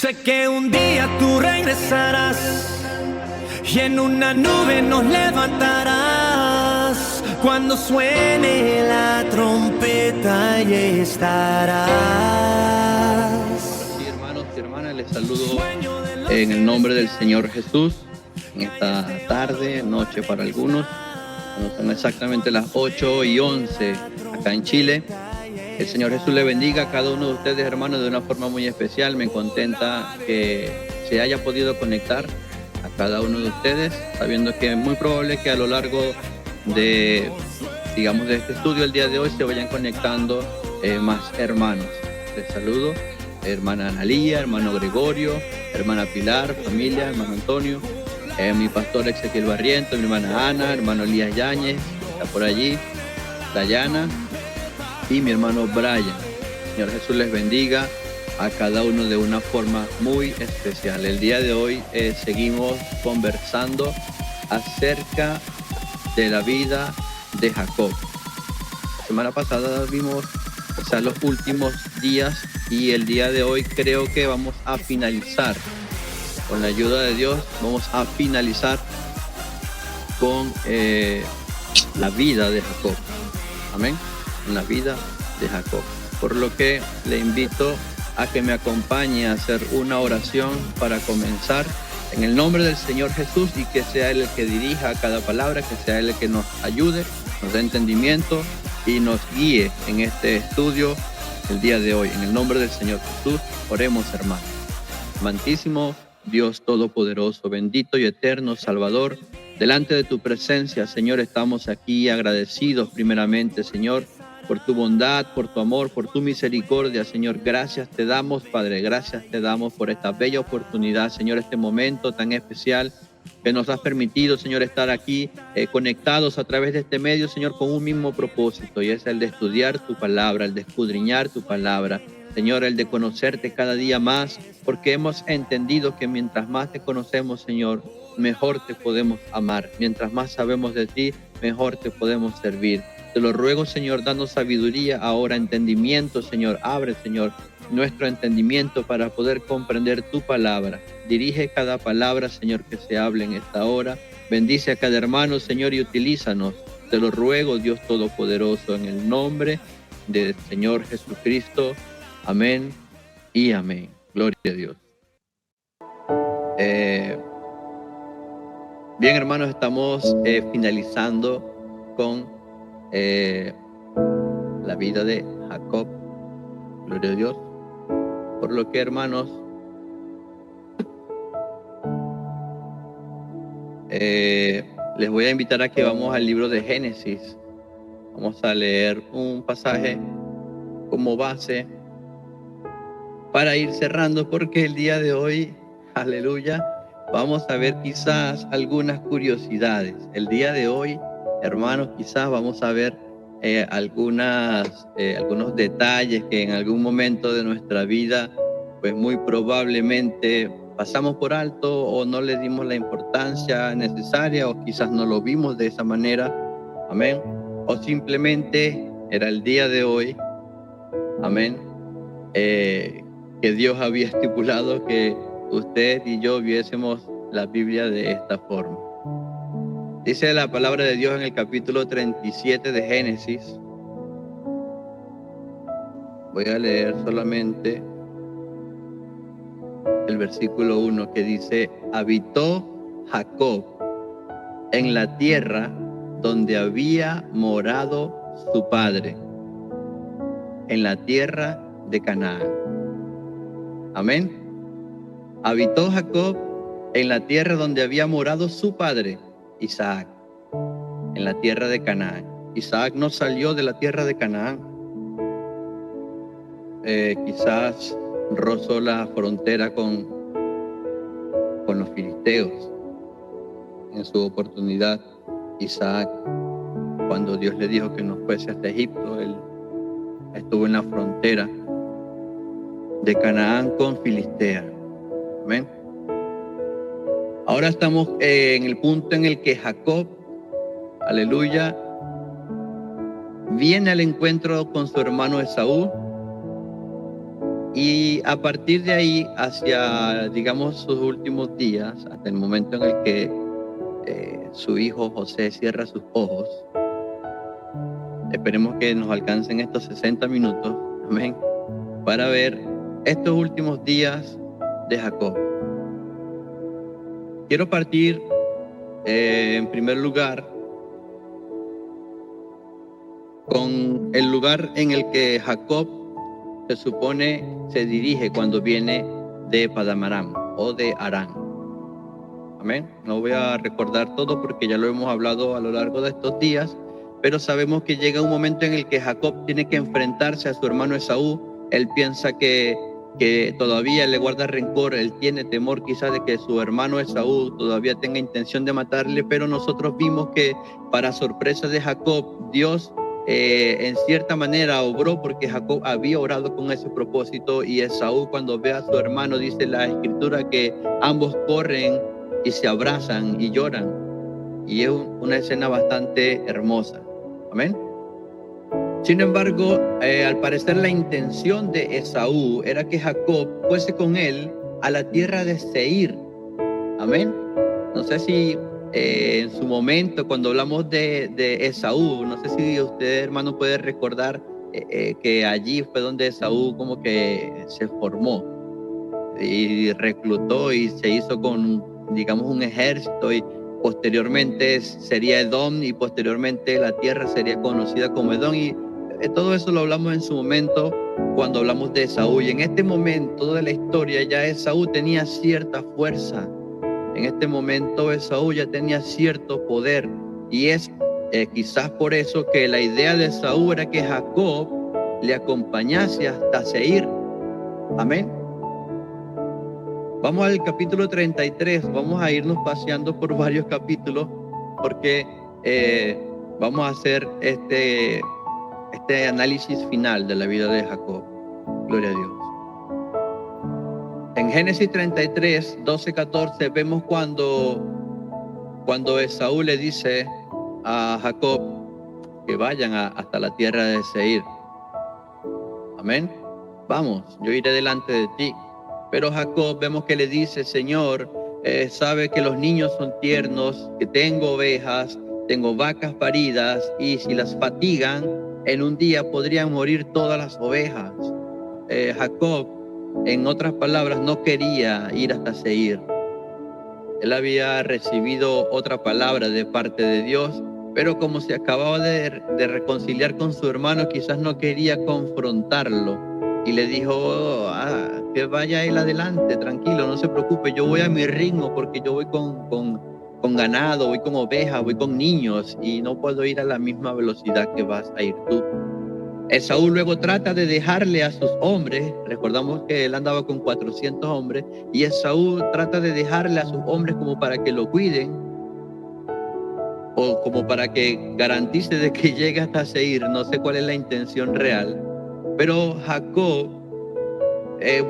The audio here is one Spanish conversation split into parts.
Sé que un día tú regresarás y en una nube nos levantarás. Cuando suene la trompeta y estarás. Sí, hermanos y hermanas, les saludo en el nombre del Señor Jesús en esta tarde, noche para algunos. Son exactamente las 8:11 acá en Chile. El Señor Jesús le bendiga a cada uno de ustedes, hermanos, de una forma muy especial. Me contenta que se haya podido conectar a cada uno de ustedes, sabiendo que es muy probable que a lo largo de este estudio el día de hoy se vayan conectando más hermanos. Les saludo, hermana Analía, hermano Gregorio, hermana Pilar, familia, hermano Antonio, mi pastor Ezequiel Barriento, mi hermana Ana, hermano Elías Yáñez, está por allí, Dayana y mi hermano Brian. Señor Jesús les bendiga a cada uno de una forma muy especial. El día de hoy seguimos conversando acerca de la vida de Jacob. La semana pasada vimos quizás los últimos días y el día de hoy creo que vamos a finalizar. Con la ayuda de Dios vamos a finalizar con la vida de Jacob. Amén. La vida de Jacob. Por lo que le invito a que me acompañe a hacer una oración para comenzar en el nombre del Señor Jesús, y que sea Él el que dirija cada palabra, que sea Él el que nos ayude, nos dé entendimiento y nos guíe en este estudio el día de hoy. En el nombre del Señor Jesús, oremos, hermanos. Amantísimo Dios Todopoderoso, bendito y eterno Salvador, delante de tu presencia, Señor, estamos aquí agradecidos primeramente, Señor, por tu bondad, por tu amor, por tu misericordia, Señor. Gracias te damos, Padre, gracias te damos por esta bella oportunidad, Señor, este momento tan especial que nos has permitido, Señor, estar aquí conectados a través de este medio, Señor, con un mismo propósito, y es el de estudiar tu palabra, el de escudriñar tu palabra, Señor, el de conocerte cada día más, porque hemos entendido que mientras más te conocemos, Señor, mejor te podemos amar. Mientras más sabemos de ti, mejor te podemos servir. Te lo ruego, Señor, danos sabiduría ahora, entendimiento, Señor. Abre, Señor, nuestro entendimiento para poder comprender tu palabra. Dirige cada palabra, Señor, que se hable en esta hora. Bendice a cada hermano, Señor, y utilízanos. Te lo ruego, Dios Todopoderoso, en el nombre del Señor Jesucristo. Amén y amén. Gloria a Dios. Bien, hermanos, estamos finalizando con la vida de Jacob. Gloria a Dios. Por lo que, hermanos, les voy a invitar a que vamos al libro de Génesis. Vamos a leer un pasaje como base para ir cerrando, porque el día de hoy, aleluya, vamos a ver quizás algunas curiosidades. El día de hoy, hermanos, quizás vamos a ver algunos detalles que en algún momento de nuestra vida, pues muy probablemente pasamos por alto o no le dimos la importancia necesaria, o quizás no lo vimos de esa manera. Amén. O simplemente era el día de hoy. Amén. Que Dios había estipulado que usted y yo viésemos la Biblia de esta forma. Dice la palabra de Dios en el capítulo 37 de Génesis. Voy a leer solamente el versículo 1, que dice: habitó Jacob en la tierra donde había morado su padre, en la tierra de Canaán. Amén. Habitó Jacob en la tierra donde había morado su padre Isaac, en la tierra de Canaán. Isaac no salió de la tierra de Canaán. Quizás rozó la frontera con los filisteos. En su oportunidad, Isaac, cuando Dios le dijo que no fuese hasta Egipto, él estuvo en la frontera de Canaán con Filistea. Amén. Ahora estamos en el punto en el que Jacob, aleluya, viene al encuentro con su hermano Esaú Y a partir de ahí, hacia, digamos, sus últimos días, hasta el momento en el que su hijo José cierra sus ojos, esperemos que nos alcancen estos 60 minutos, amén, para ver estos últimos días de Jacob. Quiero partir, en primer lugar, con el lugar en el que Jacob se supone se dirige cuando viene de Padamaram o de Harán. Amén. No voy a recordar todo porque ya lo hemos hablado a lo largo de estos días, pero sabemos que llega un momento en el que Jacob tiene que enfrentarse a su hermano Esaú. Él piensa que todavía le guarda rencor, él tiene temor quizás de que su hermano Esaú todavía tenga intención de matarle, pero nosotros vimos que para sorpresa de Jacob, Dios en cierta manera obró porque Jacob había orado con ese propósito, y Esaú, cuando ve a su hermano, dice la escritura que ambos corren y se abrazan y lloran, y es una escena bastante hermosa. Amén. Sin embargo, al parecer la intención de Esaú era que Jacob fuese con él a la tierra de Seir. Amén. No sé si en su momento, cuando hablamos de Esaú, no sé si usted, hermano, puede recordar que allí fue donde Esaú como que se formó y reclutó y se hizo con, digamos, un ejército, y posteriormente sería Edom, y posteriormente la tierra sería conocida como Edom, y todo eso lo hablamos en su momento cuando hablamos de Esaú. Y en este momento de la historia ya Esaú tenía cierta fuerza. En este momento Esaú ya tenía cierto poder, y es quizás por eso que la idea de Esaú era que Jacob le acompañase hasta Seir. Amén. Vamos al capítulo 33, vamos a irnos paseando por varios capítulos porque vamos a hacer este análisis final de la vida de Jacob. Gloria a Dios. En Génesis 33, 12, 14 vemos cuando Esaú le dice a Jacob que vayan hasta la tierra de Seir. Amén. Vamos, yo iré delante de ti. Pero Jacob, vemos que le dice: Señor, sabe que los niños son tiernos, que tengo ovejas, tengo vacas paridas, y si las fatigan, en un día podrían morir todas las ovejas. Jacob, en otras palabras, no quería ir hasta Seir. Él había recibido otra palabra de parte de Dios, pero como se acababa de reconciliar con su hermano, quizás no quería confrontarlo, y le dijo: que vaya él adelante, tranquilo, no se preocupe, yo voy a mi ritmo, porque yo voy con ganado, voy con ovejas, voy con niños, y no puedo ir a la misma velocidad que vas a ir tú. Esaú luego trata de dejarle a sus hombres, recordamos que él andaba con 400 hombres, y Esaú trata de dejarle a sus hombres como para que lo cuiden, o como para que garantice de que llegue hasta Seir. No sé cuál es la intención real, pero Jacob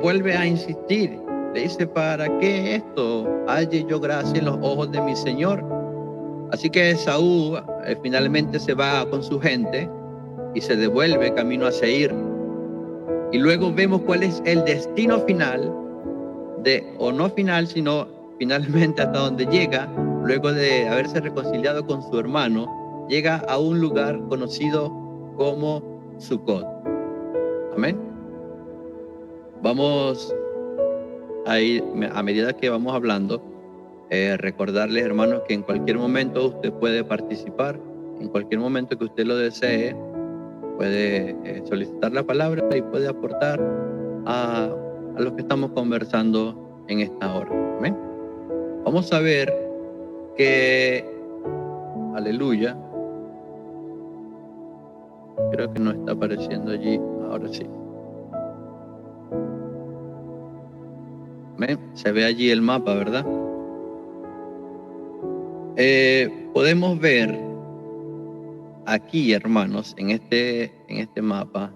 vuelve a insistir, le dice: ¿para qué esto? Halle yo gracia en los ojos de mi Señor. Así que Esaú finalmente se va con su gente y se devuelve camino a Seir. Y luego vemos cuál es el destino final, o no final, sino finalmente hasta donde llega, luego de haberse reconciliado con su hermano, llega a un lugar conocido como Sucot. Amén. Vamos a ir, a medida que vamos hablando, recordarles, hermanos, que en cualquier momento usted puede participar, en cualquier momento que usted lo desee, puede solicitar la palabra y puede aportar a lo que estamos conversando en esta hora. Amén. Vamos a ver que, aleluya, creo que no está apareciendo allí, ahora sí. Amén. Se ve allí el mapa, ¿verdad? Podemos ver aquí, hermanos, en este mapa,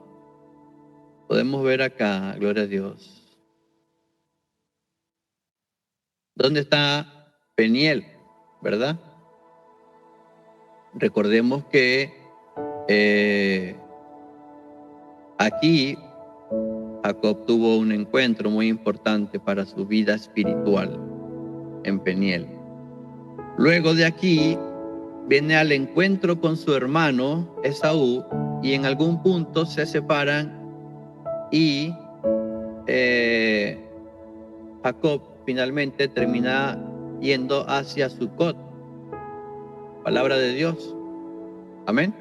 podemos ver acá, gloria a Dios, ¿dónde está Peniel? ¿Verdad? Recordemos que aquí Jacob tuvo un encuentro muy importante para su vida espiritual en Peniel. Luego de aquí viene al encuentro con su hermano Esaú y en algún punto se separan y Jacob finalmente termina yendo hacia Sucot. Palabra de Dios. Amén.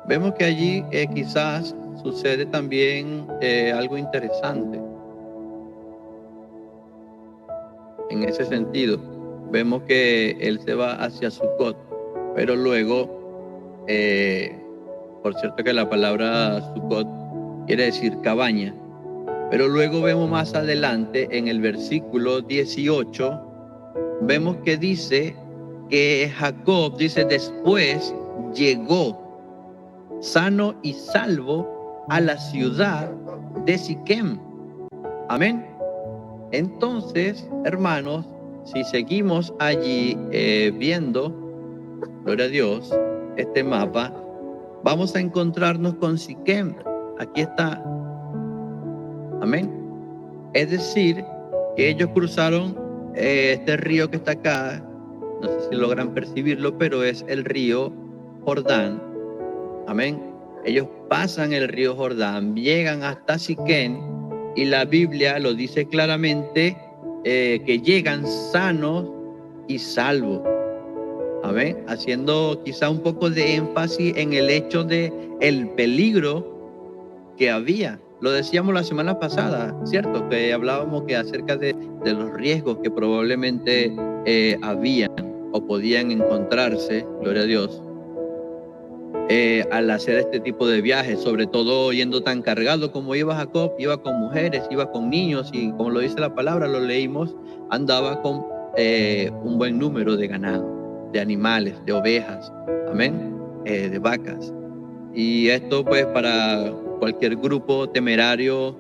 Vemos que allí quizás sucede también algo interesante. En ese sentido, vemos que él se va hacia Sucot, pero luego, por cierto que la palabra Sucot quiere decir cabaña, pero luego vemos más adelante en el versículo 18, vemos que dice que Jacob, dice, después llegó sano y salvo a la ciudad de Siquem. Amén. Entonces, hermanos, si seguimos allí viendo, gloria a Dios, este mapa, vamos a encontrarnos con Siquem. Aquí está. Amén. Es decir, que ellos cruzaron este río que está acá, no sé si logran percibirlo, pero es el río Jordán. Amén. Ellos pasan el río Jordán, llegan hasta Siquem y la Biblia lo dice claramente que llegan sanos y salvos. Amén. Haciendo quizá un poco de énfasis en el hecho de el peligro que había. Lo decíamos la semana pasada, ¿cierto? Que hablábamos que acerca de los riesgos que probablemente habían o podían encontrarse, gloria a Dios, al hacer este tipo de viajes, sobre todo yendo tan cargado como iba Jacob, iba con mujeres, iba con niños y como lo dice la palabra, lo leímos, andaba con un buen número de ganado, de animales, de ovejas, amén, de vacas. Y esto pues para cualquier grupo temerario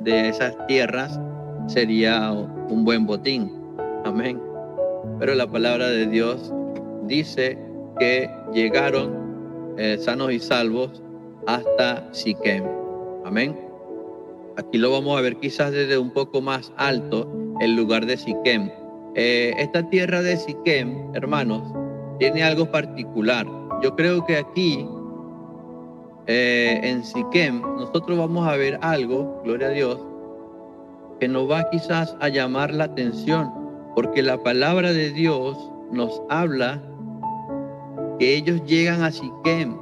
de esas tierras sería un buen botín, amén. Pero la palabra de Dios dice que llegaron sanos y salvos hasta Siquem. Amén. Aquí lo vamos a ver quizás desde un poco más alto, el lugar de Siquem. Esta tierra de Siquem, hermanos, tiene algo particular. Yo creo que aquí, en Siquem, nosotros vamos a ver algo, gloria a Dios, que nos va quizás a llamar la atención, porque la palabra de Dios nos habla que ellos llegan a Siquem,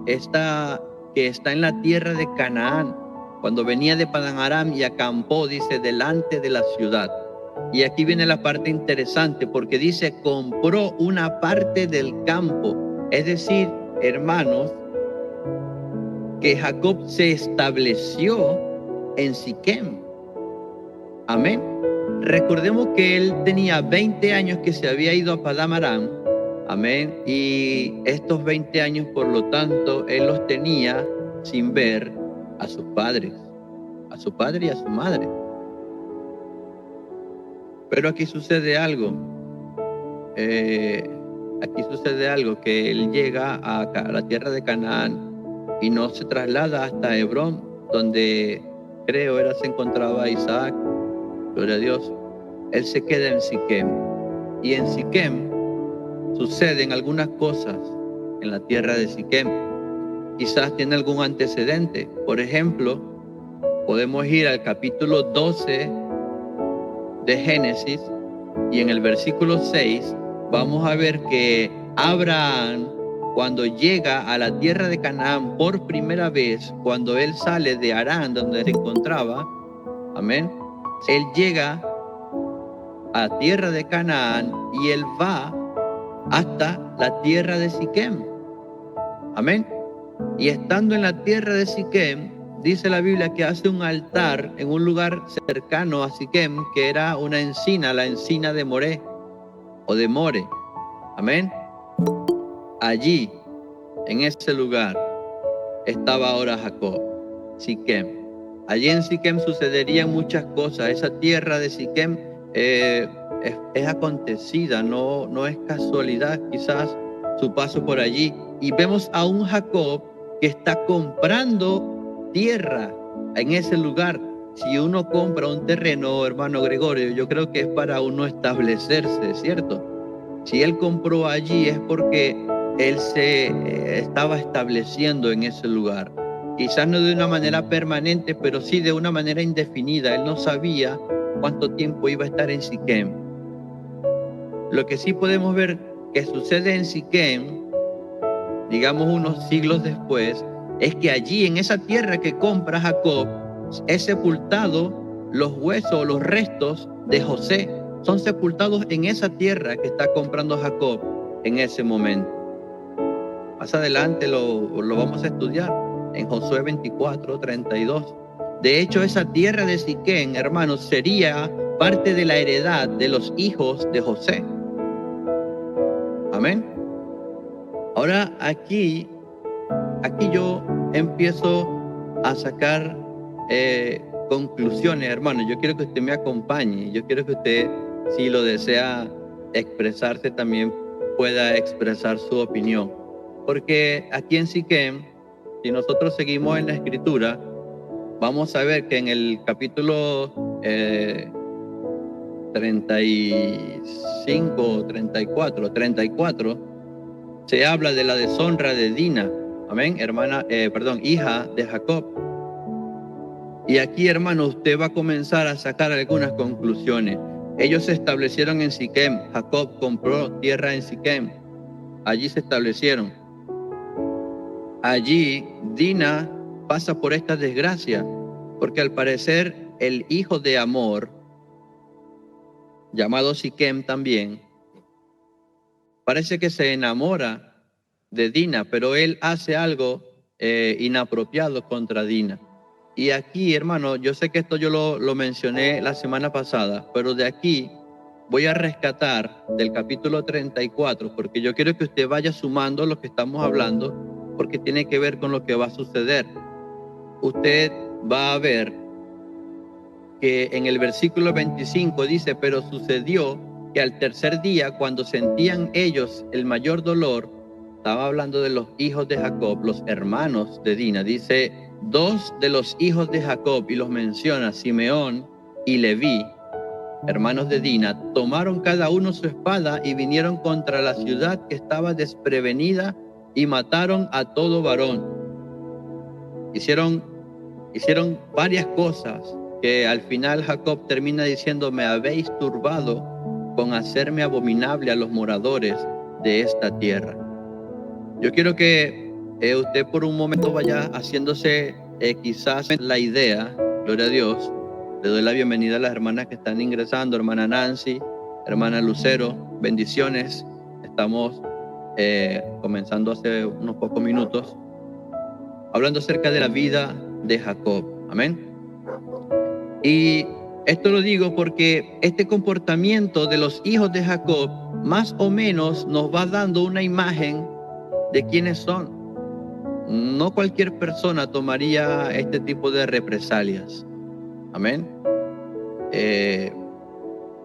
que está en la tierra de Canaán, cuando venía de Padán Aram y acampó, dice, delante de la ciudad. Y aquí viene la parte interesante, porque dice, compró una parte del campo. Es decir, hermanos, que Jacob se estableció en Siquem. Amén. Recordemos que él tenía 20 años que se había ido a Padán Aram. Amén. Y estos 20 años, por lo tanto, él los tenía sin ver a sus padres, a su padre y a su madre. Pero aquí sucede algo. Aquí sucede algo, que él llega a la tierra de Canaán y no se traslada hasta Hebrón, donde creo se encontraba Isaac. Gloria a Dios. Él se queda en Siquem. Y en Siquem suceden algunas cosas en la tierra de Siquem. Quizás tiene algún antecedente. Por ejemplo, podemos ir al capítulo 12 de Génesis y en el versículo 6 vamos a ver que Abraham, cuando llega a la tierra de Canaán por primera vez, cuando él sale de Harán, donde se encontraba, amén, él llega a tierra de Canaán y él va hasta la tierra de Siquem. Amén. Y estando en la tierra de Siquem, dice la Biblia que hace un altar en un lugar cercano a Siquem, que era una encina, la encina de Moré o de More. Amén. Allí, en ese lugar, estaba ahora Jacob, Siquem. Allí en Siquem sucederían muchas cosas. Esa tierra de Siquem es acontecida, no es casualidad quizás su paso por allí. Y vemos a un Jacob que está comprando tierra en ese lugar. Si uno compra un terreno, hermano Gregorio, yo creo que es para uno establecerse, ¿cierto? Si él compró allí es porque él se estaba estableciendo en ese lugar. Quizás no de una manera permanente, pero sí de una manera indefinida. Él no sabía cuánto tiempo iba a estar en Siquem. Lo que sí podemos ver que sucede en Siquem, digamos unos siglos después, es que allí en esa tierra que compra Jacob es sepultado los huesos o los restos de José. Son sepultados en esa tierra que está comprando Jacob en ese momento. Más adelante lo vamos a estudiar en Josué 24:32. De hecho, esa tierra de Siquem, hermanos, sería parte de la heredad de los hijos de José. Amén. Ahora aquí yo empiezo a sacar conclusiones, hermano. Yo quiero que usted me acompañe. Yo quiero que usted, si lo desea expresarse, también pueda expresar su opinión. Porque aquí en Siquem, si nosotros seguimos en la escritura, vamos a ver que en el capítulo 35, 34, se habla de la deshonra de Dina, amén, hija de Jacob. Y aquí, hermano, usted va a comenzar a sacar algunas conclusiones. Ellos se establecieron en Siquem. Jacob compró tierra en Siquem. Allí se establecieron. Allí Dina pasa por esta desgracia, porque al parecer el hijo de Amor, llamado Siquem también, parece que se enamora de Dina, pero él hace algo inapropiado contra Dina. Y aquí, hermano, yo sé que esto yo lo mencioné la semana pasada, pero de aquí voy a rescatar del capítulo 34, porque yo quiero que usted vaya sumando lo que estamos hablando, porque tiene que ver con lo que va a suceder. Usted va a ver que en el versículo 25 dice: pero sucedió que al tercer día, cuando sentían ellos el mayor dolor, estaba hablando de los hijos de Jacob, los hermanos de Dina, dice: dos de los hijos de Jacob, y los menciona, Simeón y Leví, hermanos de Dina, tomaron cada uno su espada y vinieron contra la ciudad que estaba desprevenida y mataron a todo varón. Hicieron varias cosas que al final Jacob termina diciendo: me habéis turbado con hacerme abominable a los moradores de esta tierra. Yo quiero que usted por un momento vaya haciéndose quizás la idea, gloria a Dios. Le doy la bienvenida a las hermanas que están ingresando, hermana Nancy, hermana Lucero, bendiciones. Estamos comenzando hace unos pocos minutos, hablando acerca de la vida de Jacob, amén. Y esto lo digo porque este comportamiento de los hijos de Jacob más o menos nos va dando una imagen de quiénes son. No cualquier persona tomaría este tipo de represalias. Amén.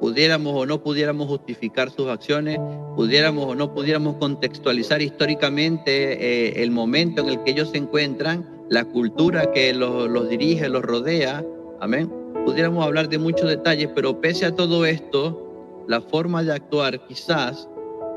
Pudiéramos o no pudiéramos justificar sus acciones, pudiéramos o no pudiéramos contextualizar históricamente el momento en el que ellos se encuentran, la cultura que los dirige, los rodea. Amén. Pudiéramos hablar de muchos detalles, pero pese a todo esto, la forma de actuar quizás,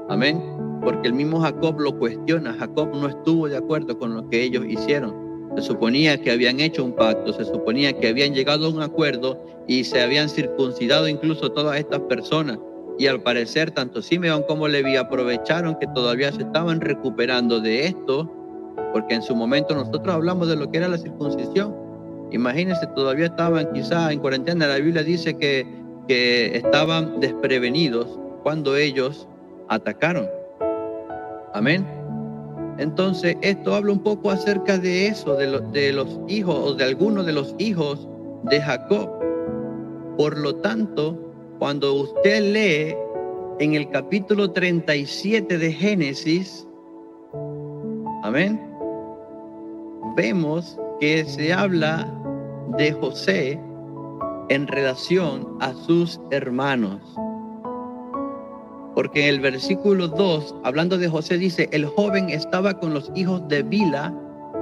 amén, porque el mismo Jacob lo cuestiona. Jacob no estuvo de acuerdo con lo que ellos hicieron. Se suponía que habían hecho un pacto, se suponía que habían llegado a un acuerdo y se habían circuncidado incluso todas estas personas. Y al parecer tanto Simeón como Leví aprovecharon que todavía se estaban recuperando de esto, porque en su momento nosotros hablamos de lo que era la circuncisión. Imagínense, todavía estaban quizá en cuarentena. La Biblia dice que estaban desprevenidos cuando ellos atacaron. Amén. Entonces, esto habla un poco acerca de eso, de los hijos o de algunos de los hijos de Jacob. Por lo tanto, cuando usted lee en el capítulo 37 de Génesis, amén, vemos que se habla de José en relación a sus hermanos. Porque en el versículo 2, hablando de José, dice: el joven estaba con los hijos de Bila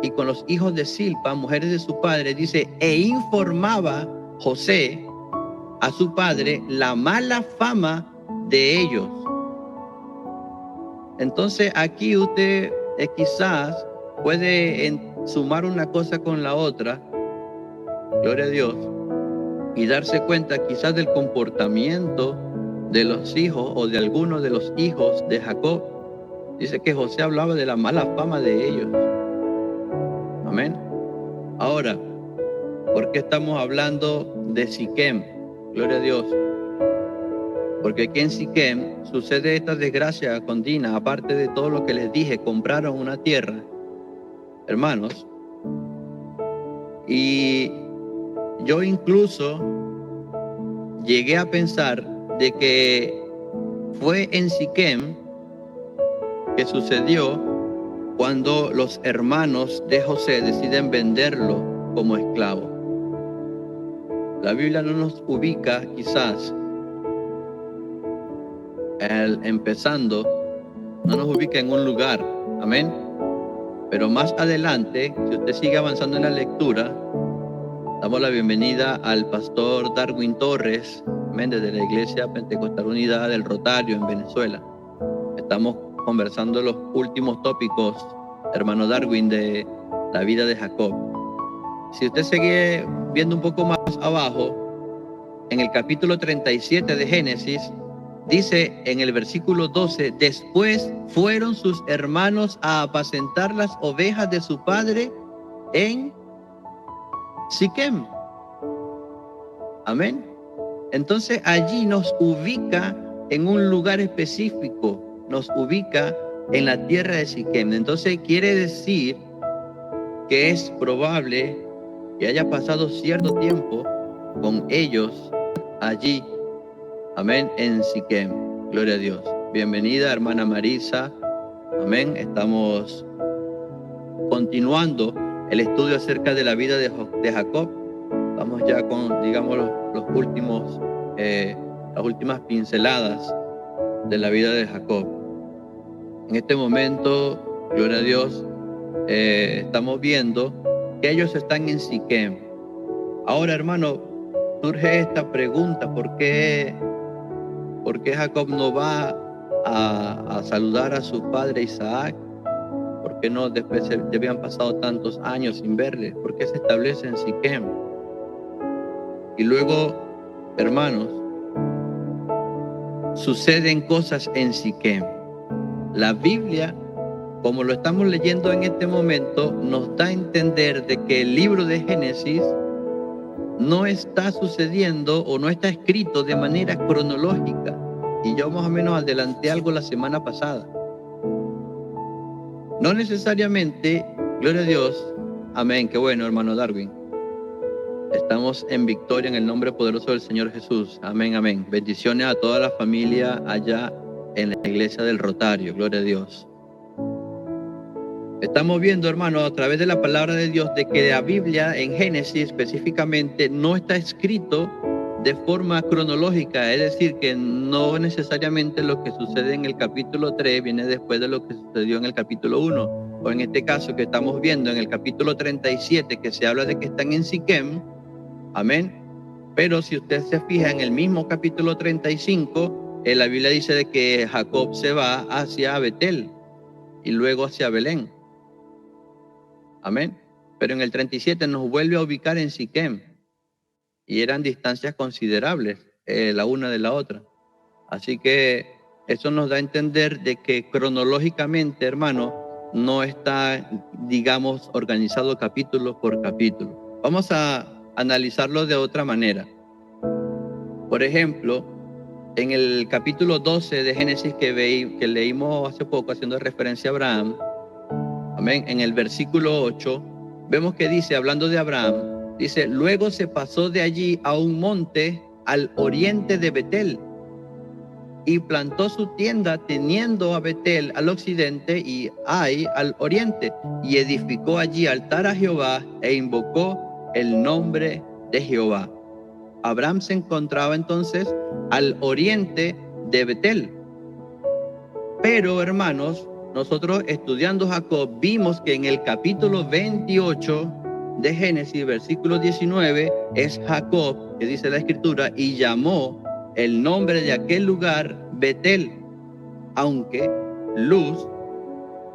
y con los hijos de Silpa, mujeres de su padre, dice, e informaba José a su padre la mala fama de ellos. Entonces aquí usted quizás puede sumar una cosa con la otra, gloria a Dios, y darse cuenta quizás del comportamiento de los hijos o de algunos de los hijos de Jacob. Dice que José hablaba de la mala fama de ellos. Amén. Ahora, ¿por qué estamos hablando de Siquem? Gloria a Dios. Porque aquí en Siquem sucede esta desgracia con Dina. Aparte de todo lo que les dije, compraron una tierra, hermanos. Y yo incluso llegué a pensar de que fue en Siquem que sucedió cuando los hermanos de José deciden venderlo como esclavo. La Biblia no nos ubica quizás empezando, no nos ubica en un lugar, amén. Pero más adelante, si usted sigue avanzando en la lectura, damos la bienvenida al pastor Darwin Torres, amén, desde la Iglesia Pentecostal Unida del Rotario en Venezuela. Estamos conversando los últimos tópicos, hermano Darwin, de la vida de Jacob. Si usted sigue viendo un poco más abajo, en el capítulo 37 de Génesis, dice en el versículo 12, después fueron sus hermanos a apacentar las ovejas de su padre en Siquem. Amén. Entonces allí nos ubica en un lugar específico, nos ubica en la tierra de Siquem. Entonces quiere decir que es probable que haya pasado cierto tiempo con ellos allí. Amén, en Siquem. Gloria a Dios. Bienvenida, hermana Marisa. Amén. Estamos continuando el estudio acerca de la vida de Jacob. Vamos ya con, digamos, los últimos, las últimas pinceladas de la vida de Jacob. En este momento, gloria a Dios, estamos viendo que ellos están en Siquem. Ahora, hermano, surge esta pregunta: ¿por qué Jacob no va a saludar a su padre Isaac? ¿Por qué no después ya habían pasado tantos años sin verle? ¿Por qué se establece en Siquem? Y luego, hermanos, suceden cosas en Siquem. La Biblia, como lo estamos leyendo en este momento, nos da a entender de que el libro de Génesis no está sucediendo o no está escrito de manera cronológica. Y yo más o menos adelanté algo la semana pasada. No necesariamente, gloria a Dios, amén, qué bueno, hermano Darwin. Estamos en victoria en el nombre poderoso del Señor Jesús. Amén, amén. Bendiciones a toda la familia allá en la iglesia del Rotario. Gloria a Dios. Estamos viendo, hermano, a través de la palabra de Dios, de que la Biblia en Génesis específicamente no está escrito de forma cronológica. Es decir, que no necesariamente lo que sucede en el capítulo 3 viene después de lo que sucedió en el capítulo 1. O en este caso que estamos viendo en el capítulo 37, que se habla de que están en Siquem. Amén. Pero si usted se fija en el mismo capítulo 35, la Biblia dice de que Jacob se va hacia Betel y luego hacia Belén. Amén. Pero en el 37 nos vuelve a ubicar en Siquem. Y eran distancias considerables, la una de la otra. Así que eso nos da a entender de que cronológicamente, hermano, no está, digamos, organizado capítulo por capítulo. Vamos a analizarlo de otra manera. Por ejemplo, en el capítulo 12 de Génesis que leímos hace poco, haciendo referencia a Abraham, amén, en el versículo 8, vemos que dice, hablando de Abraham, dice, luego se pasó de allí a un monte al oriente de Betel y plantó su tienda teniendo a Betel al occidente y Ai al oriente, y edificó allí altar a Jehová e invocó el nombre de Jehová. Abraham se encontraba entonces al oriente de Betel. Pero, hermanos, nosotros estudiando Jacob vimos que en el capítulo 28 de Génesis, versículo 19, es Jacob, que dice la escritura, y llamó el nombre de aquel lugar Betel, aunque Luz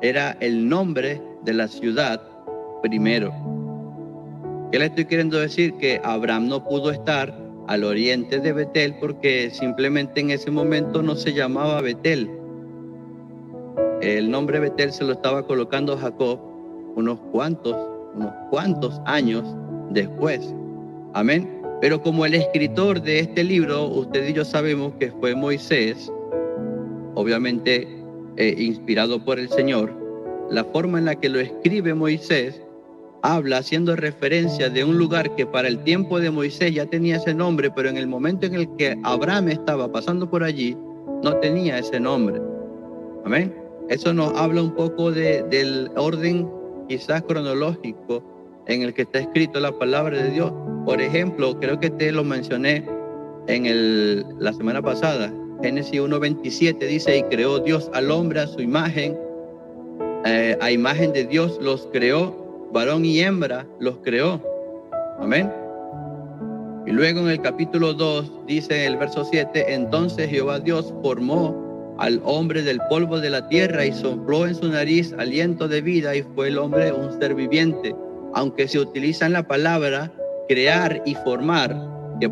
era el nombre de la ciudad primero. ¿Qué le estoy queriendo decir? Que Abraham no pudo estar al oriente de Betel porque simplemente en ese momento no se llamaba Betel. El nombre Betel se lo estaba colocando Jacob unos cuantos años después. Amén. Pero como el escritor de este libro, usted y yo sabemos que fue Moisés, obviamente inspirado por el Señor, la forma en la que lo escribe Moisés habla haciendo referencia de un lugar que para el tiempo de Moisés ya tenía ese nombre, pero en el momento en el que Abraham estaba pasando por allí, no tenía ese nombre. Amén. Eso nos habla un poco del orden quizás cronológico en el que está escrito la palabra de Dios. Por ejemplo, creo que te lo mencioné la semana pasada. Génesis 1:27 dice, y creó Dios al hombre a su imagen, a imagen de Dios los creó, varón y hembra los creó. Amén. Y luego en el capítulo 2 dice en el verso 7, entonces Jehová Dios formó al hombre del polvo de la tierra y sopló en su nariz aliento de vida y fue el hombre un ser viviente. Aunque se utilizan la palabra crear y formar, que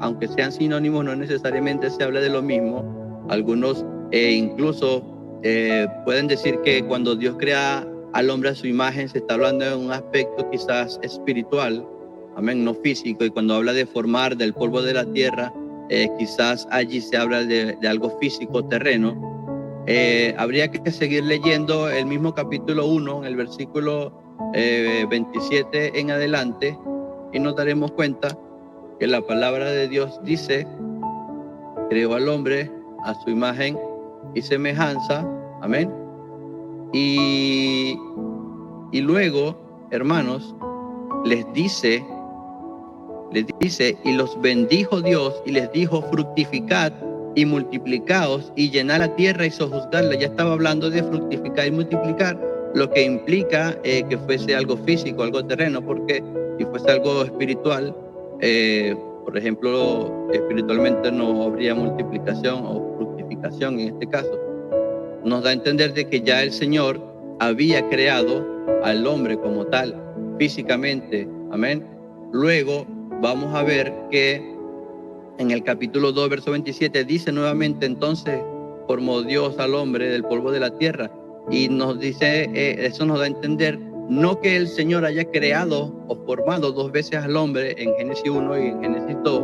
aunque sean sinónimos, no necesariamente se habla de lo mismo. Algunos incluso pueden decir que cuando Dios crea al hombre a su imagen, se está hablando de un aspecto quizás espiritual, amén, no físico. Y cuando habla de formar del polvo de la tierra, quizás allí se habla de algo físico, terreno. Habría que seguir leyendo el mismo capítulo 1, en el versículo 27 en adelante, y nos daremos cuenta que la palabra de Dios dice, creó al hombre a su imagen y semejanza, amén. Y luego, hermanos, les dice, y los bendijo Dios y les dijo, fructificad y multiplicaos y llenad la tierra y sojuzgadla. Ya estaba hablando de fructificar y multiplicar, lo que implica que fuese algo físico, algo terreno, porque si fuese algo espiritual, por ejemplo, espiritualmente no habría multiplicación o fructificación en este caso. Nos da a entender de que ya el Señor había creado al hombre como tal, físicamente, amén. Luego vamos a ver que en el capítulo 2, verso 27, dice nuevamente, entonces formó Dios al hombre del polvo de la tierra. Y nos dice, eso nos da a entender, no que el Señor haya creado o formado dos veces al hombre en Génesis 1 y en Génesis 2,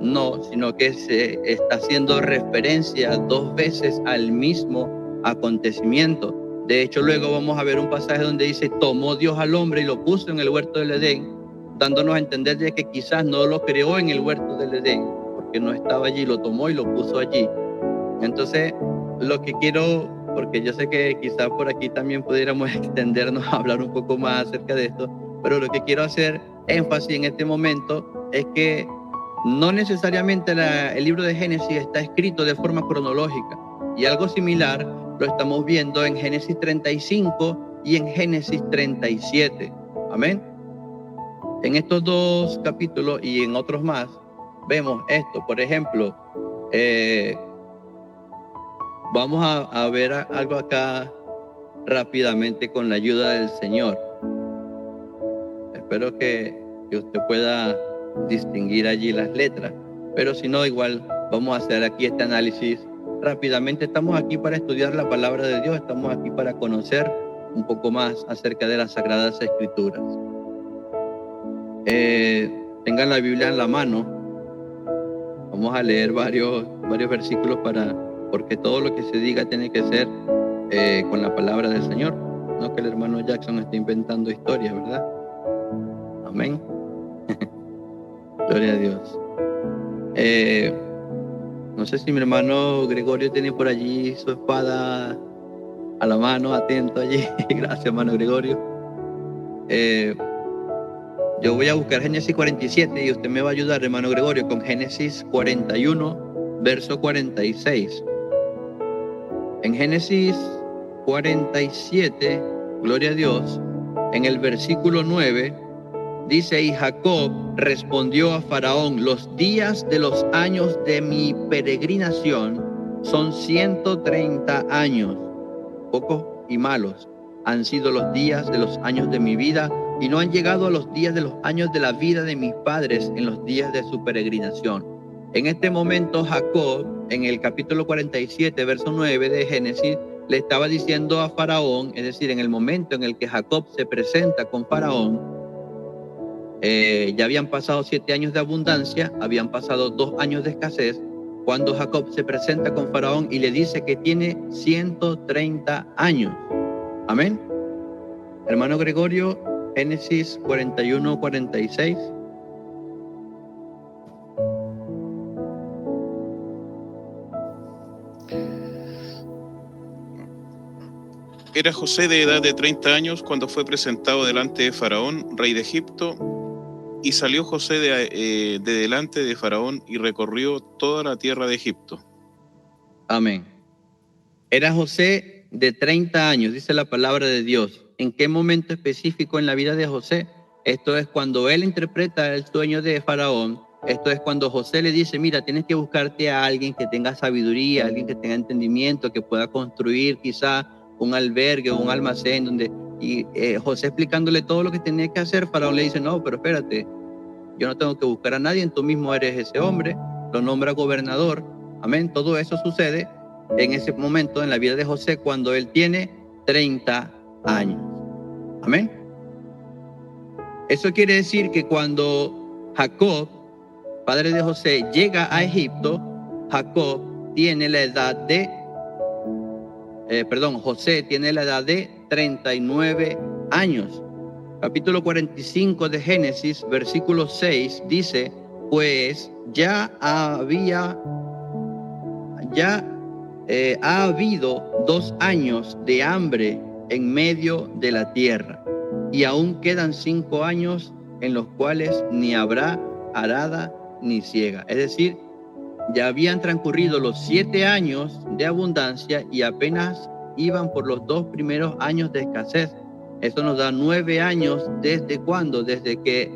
no, sino que se está haciendo referencia dos veces al mismo acontecimiento. De hecho, luego vamos a ver un pasaje donde dice, tomó Dios al hombre y lo puso en el huerto del Edén, dándonos a entender de que quizás no lo creó en el huerto del Edén, porque no estaba allí, lo tomó y lo puso allí. Entonces, lo que quiero, porque yo sé que quizás por aquí también pudiéramos extendernos a hablar un poco más acerca de esto, pero lo que quiero hacer énfasis en este momento es que no necesariamente el libro de Génesis está escrito de forma cronológica, y algo similar lo estamos viendo en Génesis 35 y en Génesis 37. Amén. En estos dos capítulos y en otros más vemos esto. Por ejemplo, vamos a ver algo acá rápidamente con la ayuda del Señor. Espero que usted pueda distinguir allí las letras, pero si no, igual vamos a hacer aquí este análisis rápidamente. Estamos aquí para estudiar la palabra de Dios, estamos aquí para conocer un poco más acerca de las Sagradas Escrituras. Tengan la Biblia en la mano. Vamos a leer varios versículos porque todo lo que se diga tiene que ser con la palabra del Señor, no que el hermano Jackson esté inventando historias, ¿verdad? Amén. Gloria a Dios. No sé si mi hermano Gregorio tiene por allí su espada a la mano, atento allí. Gracias, hermano Gregorio. Yo voy a buscar Génesis 47 y usted me va a ayudar, hermano Gregorio, con Génesis 41, verso 46. En Génesis 47, gloria a Dios, en el versículo 9, dice: y Jacob respondió a Faraón: los días de los años de mi peregrinación son 130 años. Pocos y malos han sido los días de los años de mi vida, y no han llegado a los días de los años de la vida de mis padres en los días de su peregrinación. En este momento Jacob, en el capítulo 47, verso 9 de Génesis, le estaba diciendo a Faraón, es decir, en el momento en el que Jacob se presenta con Faraón, ya habían pasado 7 años de abundancia, habían pasado 2 años de escasez, cuando Jacob se presenta con Faraón y le dice que tiene 130 años. Amén. Hermano Gregorio, Génesis 41, 46. Era José de edad de 30 años cuando fue presentado delante de Faraón, rey de Egipto, y salió José de delante de Faraón y recorrió toda la tierra de Egipto. Amén. Era José de 30 años, dice la palabra de Dios. ¿En qué momento específico en la vida de José? Esto es cuando él interpreta el sueño de Faraón. Esto es cuando José le dice: mira, tienes que buscarte a alguien que tenga sabiduría, alguien que tenga entendimiento, que pueda construir quizá un albergue o un almacén donde... Y José explicándole todo lo que tenía que hacer, Faraón le dice: no, pero espérate, yo no tengo que buscar a nadie, tú mismo eres ese hombre. Lo nombra gobernador. Amén. Todo eso sucede en ese momento en la vida de José cuando él tiene 30 años. Amén. Eso quiere decir que cuando Jacob, padre de José, llega a Egipto, Jacob tiene la edad de José tiene la edad de 39 años. Capítulo 45 de Génesis, versículo 6, dice: pues ha habido 2 años de hambre en medio de la tierra, y aún quedan 5 años en los cuales ni habrá arada ni siega. Es decir, ya habían transcurrido los 7 años de abundancia y apenas iban por los 2 primeros años de escasez. Eso nos da 9 años. ¿Desde cuándo? Desde que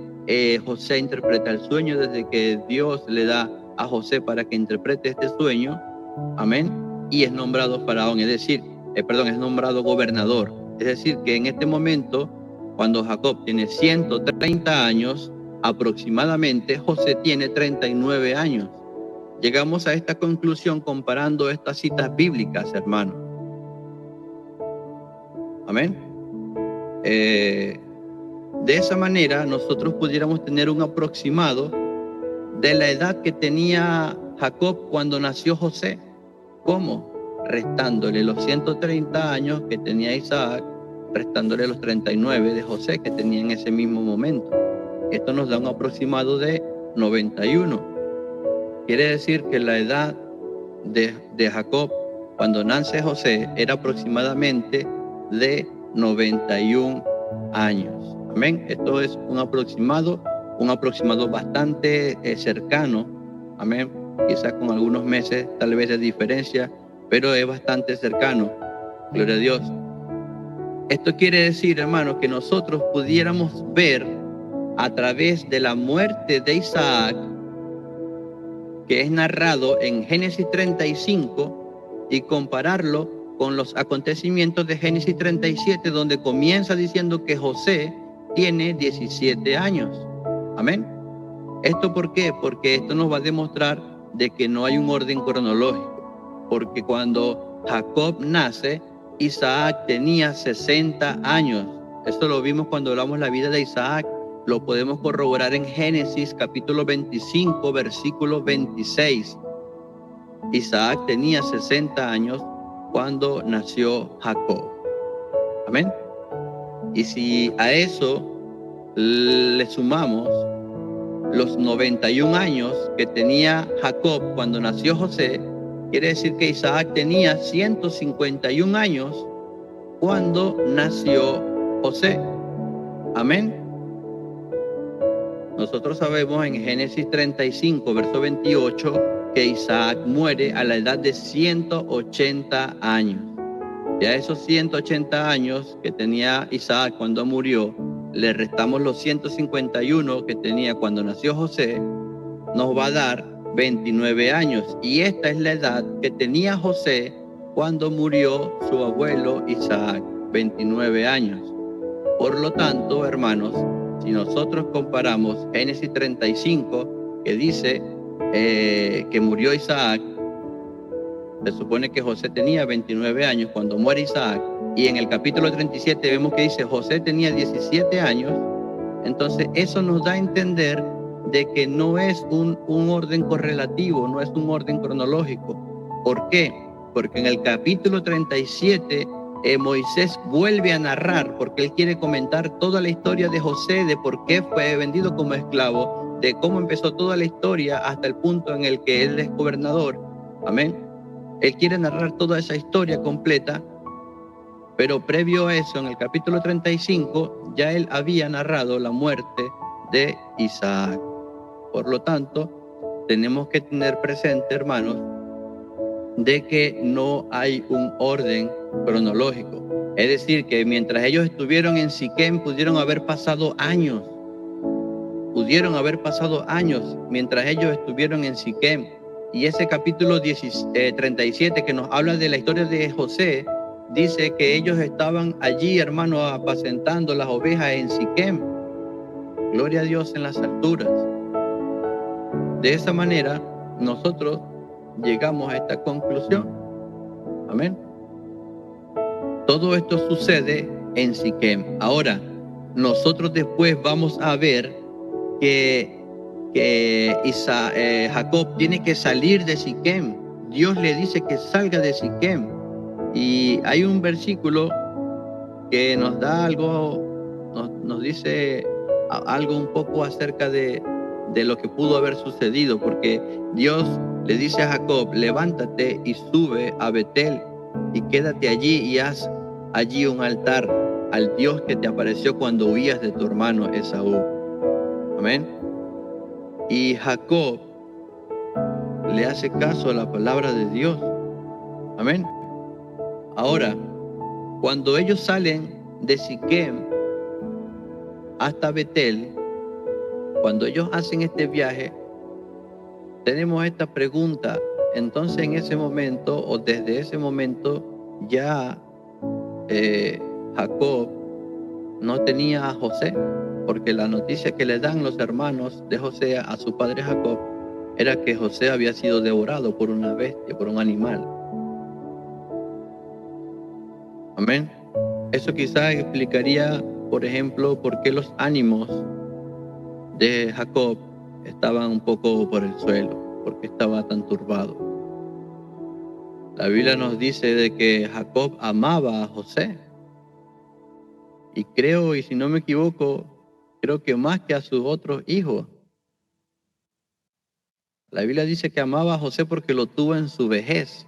José interpreta el sueño, desde que Dios le da a José para que interprete este sueño. Amén. Y es nombrado faraón, es decir, es nombrado gobernador. Es decir, que en este momento, cuando Jacob tiene 130 años, aproximadamente José tiene 39 años. Llegamos a esta conclusión comparando estas citas bíblicas, hermano. Amén. De esa manera, nosotros pudiéramos tener un aproximado de la edad que tenía Jacob cuando nació José. ¿Cómo? Restándole los 130 años que tenía Isaac, restándole los 39 de José que tenía en ese mismo momento. Esto nos da un aproximado de 91. Quiere decir que la edad de Jacob cuando nace José era aproximadamente de 91 años. Amén. Esto es un aproximado bastante cercano. Amén. Quizás con algunos meses tal vez de diferencia, pero es bastante cercano. Gloria a Dios. Esto quiere decir, hermanos, que nosotros pudiéramos ver a través de la muerte de Isaac, que es narrado en Génesis 35, y compararlo con los acontecimientos de Génesis 37, donde comienza diciendo que José tiene 17 años. Amén. ¿Esto por qué? Porque esto nos va a demostrar de que no hay un orden cronológico. Porque cuando Jacob nace, Isaac tenía 60 años. Esto lo vimos cuando hablamos la vida de Isaac. Lo podemos corroborar en Génesis capítulo 25, versículo 26. Isaac tenía 60 años cuando nació Jacob. Amén. Y si a eso le sumamos los 91 años que tenía Jacob cuando nació José, quiere decir que Isaac tenía 151 años cuando nació José. Amén. Nosotros sabemos en Génesis 35, verso 28, que Isaac muere a la edad de 180 años. Y a esos 180 años que tenía Isaac cuando murió, le restamos los 151 que tenía cuando nació José, nos va a dar 29 años. Y esta es la edad que tenía José cuando murió su abuelo Isaac, 29 años. Por lo tanto, hermanos, si nosotros comparamos Génesis 35, que dice que murió Isaac, se supone que José tenía 29 años cuando muere Isaac, y en el capítulo 37 vemos que dice José tenía 17 años, entonces eso nos da a entender de que no es un orden correlativo, no es un orden cronológico. ¿Por qué? Porque en el capítulo 37 Moisés vuelve a narrar, porque él quiere comentar toda la historia de José, de por qué fue vendido como esclavo, de cómo empezó toda la historia hasta el punto en el que él es gobernador. Amén. Él quiere narrar toda esa historia completa, pero previo a eso, en el capítulo 35, ya él había narrado la muerte de Isaac. Por lo tanto, tenemos que tener presente, hermanos, de que no hay un orden cronológico. Es decir, que mientras ellos estuvieron en Siquem, pudieron haber pasado años mientras ellos estuvieron en Siquem. Y ese capítulo 37 que nos habla de la historia de José, dice que ellos estaban allí, hermanos, apacentando las ovejas en Siquem. Gloria a Dios en las alturas. De esa manera, nosotros llegamos a esta conclusión. Amén. Todo esto sucede en Siquem. Ahora, nosotros después vamos a ver que Jacob tiene que salir de Siquem. Dios le dice que salga de Siquem. Y hay un versículo que nos da algo, nos dice algo un poco acerca de lo que pudo haber sucedido, porque Dios le dice a Jacob: levántate y sube a Betel y quédate allí y haz allí un altar al Dios que te apareció cuando huías de tu hermano Esaú. Amén. Y Jacob le hace caso a la palabra de Dios. Amén. Ahora, cuando ellos salen de Siquem hasta Betel, cuando ellos hacen este viaje, tenemos esta pregunta. Entonces, en ese momento, o desde ese momento, ya Jacob no tenía a José, porque la noticia que le dan los hermanos de José a su padre Jacob era que José había sido devorado por una bestia, por un animal. Amén. Eso quizás explicaría, por ejemplo, por qué los ánimos de Jacob estaban un poco por el suelo, porque estaba tan turbado. La Biblia nos dice de que Jacob amaba a José. Y creo, y si no me equivoco, creo que más que a sus otros hijos. La Biblia dice que amaba a José porque lo tuvo en su vejez.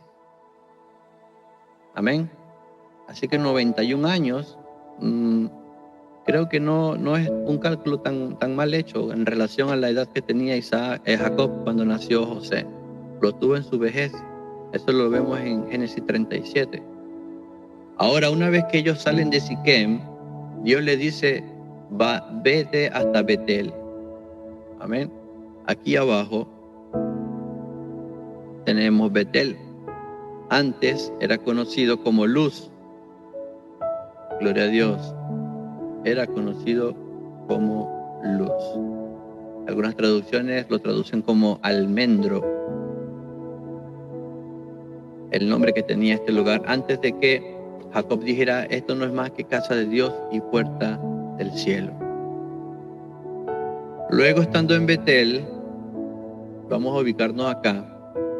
Amén. Así que 91 años, creo que no es un cálculo tan mal hecho en relación a la edad que tenía Jacob cuando nació José. Lo tuvo en su vejez. Eso lo vemos en Génesis 37. Ahora, una vez que ellos salen de Siquem, Dios le dice: vete hasta Betel. Amén. Aquí abajo tenemos Betel. Antes era conocido como Luz. Gloria a Dios. Era conocido como Luz. Algunas traducciones lo traducen como almendro. El nombre que tenía este lugar antes de que Jacob dijera: esto no es más que casa de Dios y puerta del cielo. Luego, estando en Betel, vamos a ubicarnos acá.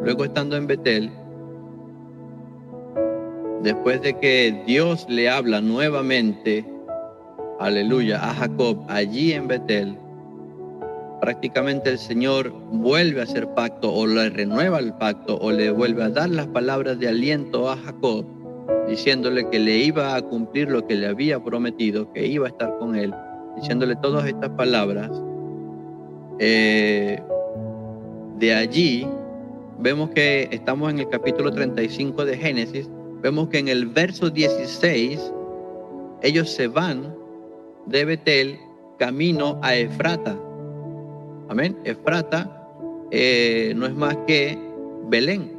Luego, estando en Betel, después de que Dios le habla nuevamente, aleluya, a Jacob allí en Betel, prácticamente el Señor vuelve a hacer pacto, o le renueva el pacto, o le vuelve a dar las palabras de aliento a Jacob, diciéndole que le iba a cumplir lo que le había prometido, que iba a estar con él, diciéndole todas estas palabras. De allí vemos que estamos en el capítulo 35 de Génesis, vemos que en el verso 16, ellos se van de Betel camino a Efrata. Amén. Efrata no es más que Belén.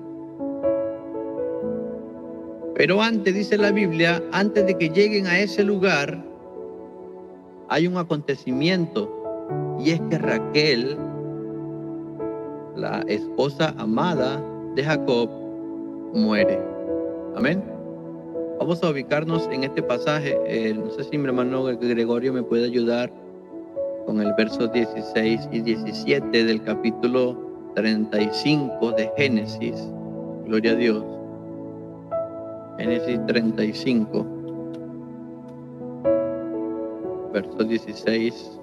Pero antes, dice la Biblia, antes de que lleguen a ese lugar, hay un acontecimiento, y es que Raquel, la esposa amada de Jacob, muere. Amén. Vamos a ubicarnos en este pasaje. No sé si mi hermano Gregorio me puede ayudar con el verso 16 y 17 del capítulo 35 de Génesis. Gloria a Dios. Génesis 35, versos 16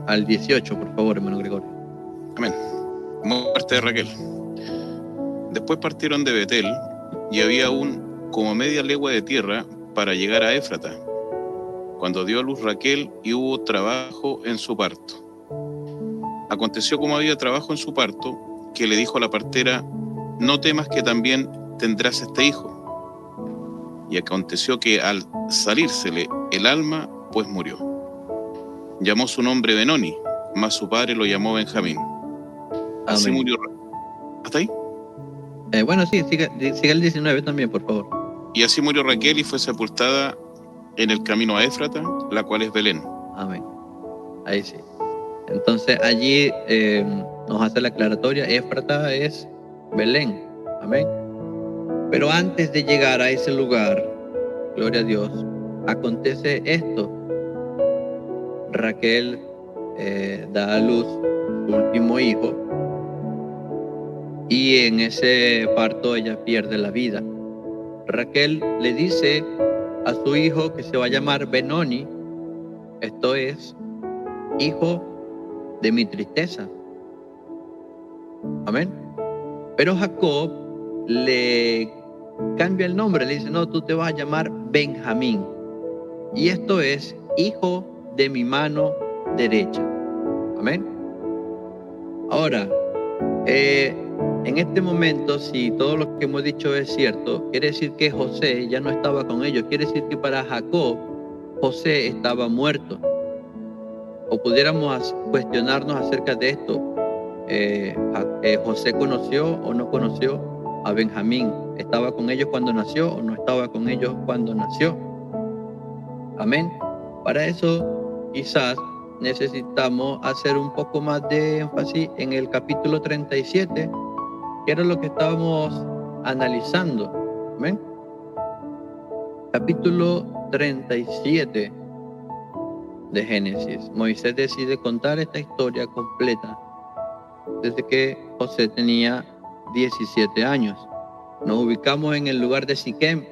al 18, por favor, hermano Gregorio. Amén. Muerte de Raquel. Después partieron de Betel, y había aún como media legua de tierra para llegar a Éfrata, cuando dio a luz Raquel y hubo trabajo en su parto. Aconteció, como había trabajo en su parto, que le dijo a la partera: no temas, que también tendrás este hijo. Y aconteció que al salírsele el alma, pues murió. Llamó su nombre Benoni, mas su padre lo llamó Benjamín. Así Amén. murió. ¿Hasta ahí? Bueno, sí, siga el 19 también, por favor. Y así murió Raquel y fue sepultada en el camino a Éfrata, la cual es Belén. Amén. Ahí sí. Entonces allí nos hace la aclaratoria. Éfrata es Belén. Amén. Pero antes de llegar a ese lugar, gloria a Dios, acontece esto. Raquel da a luz su último hijo, y en ese parto ella pierde la vida. Raquel le dice a su hijo que se va a llamar Benoni, esto es, hijo de mi tristeza. Amén. Pero Jacob le cambia el nombre, le dice: no, tú te vas a llamar Benjamín, y esto es, hijo de mi mano derecha. Amén. Ahora, en este momento, si todo lo que hemos dicho es cierto, quiere decir que José ya no estaba con ellos. Quiere decir que para Jacob, José estaba muerto. O pudiéramos cuestionarnos acerca de esto. ¿José conoció o no conoció a Benjamín? ¿Estaba con ellos cuando nació o no estaba con ellos cuando nació? Amén. Para eso, quizás necesitamos hacer un poco más de énfasis en el capítulo 37, que era lo que estábamos analizando. Amén. Capítulo 37 de Génesis. Moisés decide contar esta historia completa desde que José tenía 17 años. Nos ubicamos en el lugar de Siquem.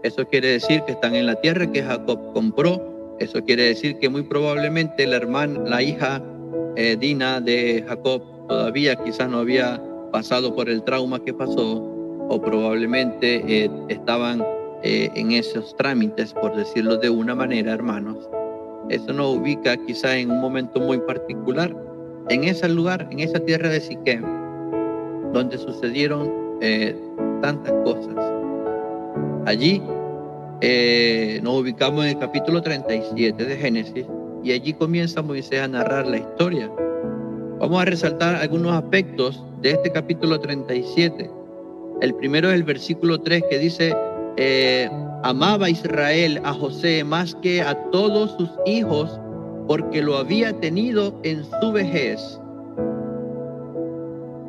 Eso quiere decir que están en la tierra que Jacob compró. Eso quiere decir que muy probablemente la hija Dina de Jacob todavía quizás no había pasado por el trauma que pasó, o probablemente estaban en esos trámites, por decirlo de una manera, hermanos. Eso nos ubica quizás en un momento muy particular, en ese lugar, en esa tierra de Siquem, donde sucedieron tantas cosas. Allí nos ubicamos en el capítulo 37 de Génesis, y allí comienza Moisés a narrar la historia. Vamos a resaltar algunos aspectos de este capítulo 37. El primero es el versículo 3, que dice: amaba Israel a José más que a todos sus hijos, porque lo había tenido en su vejez.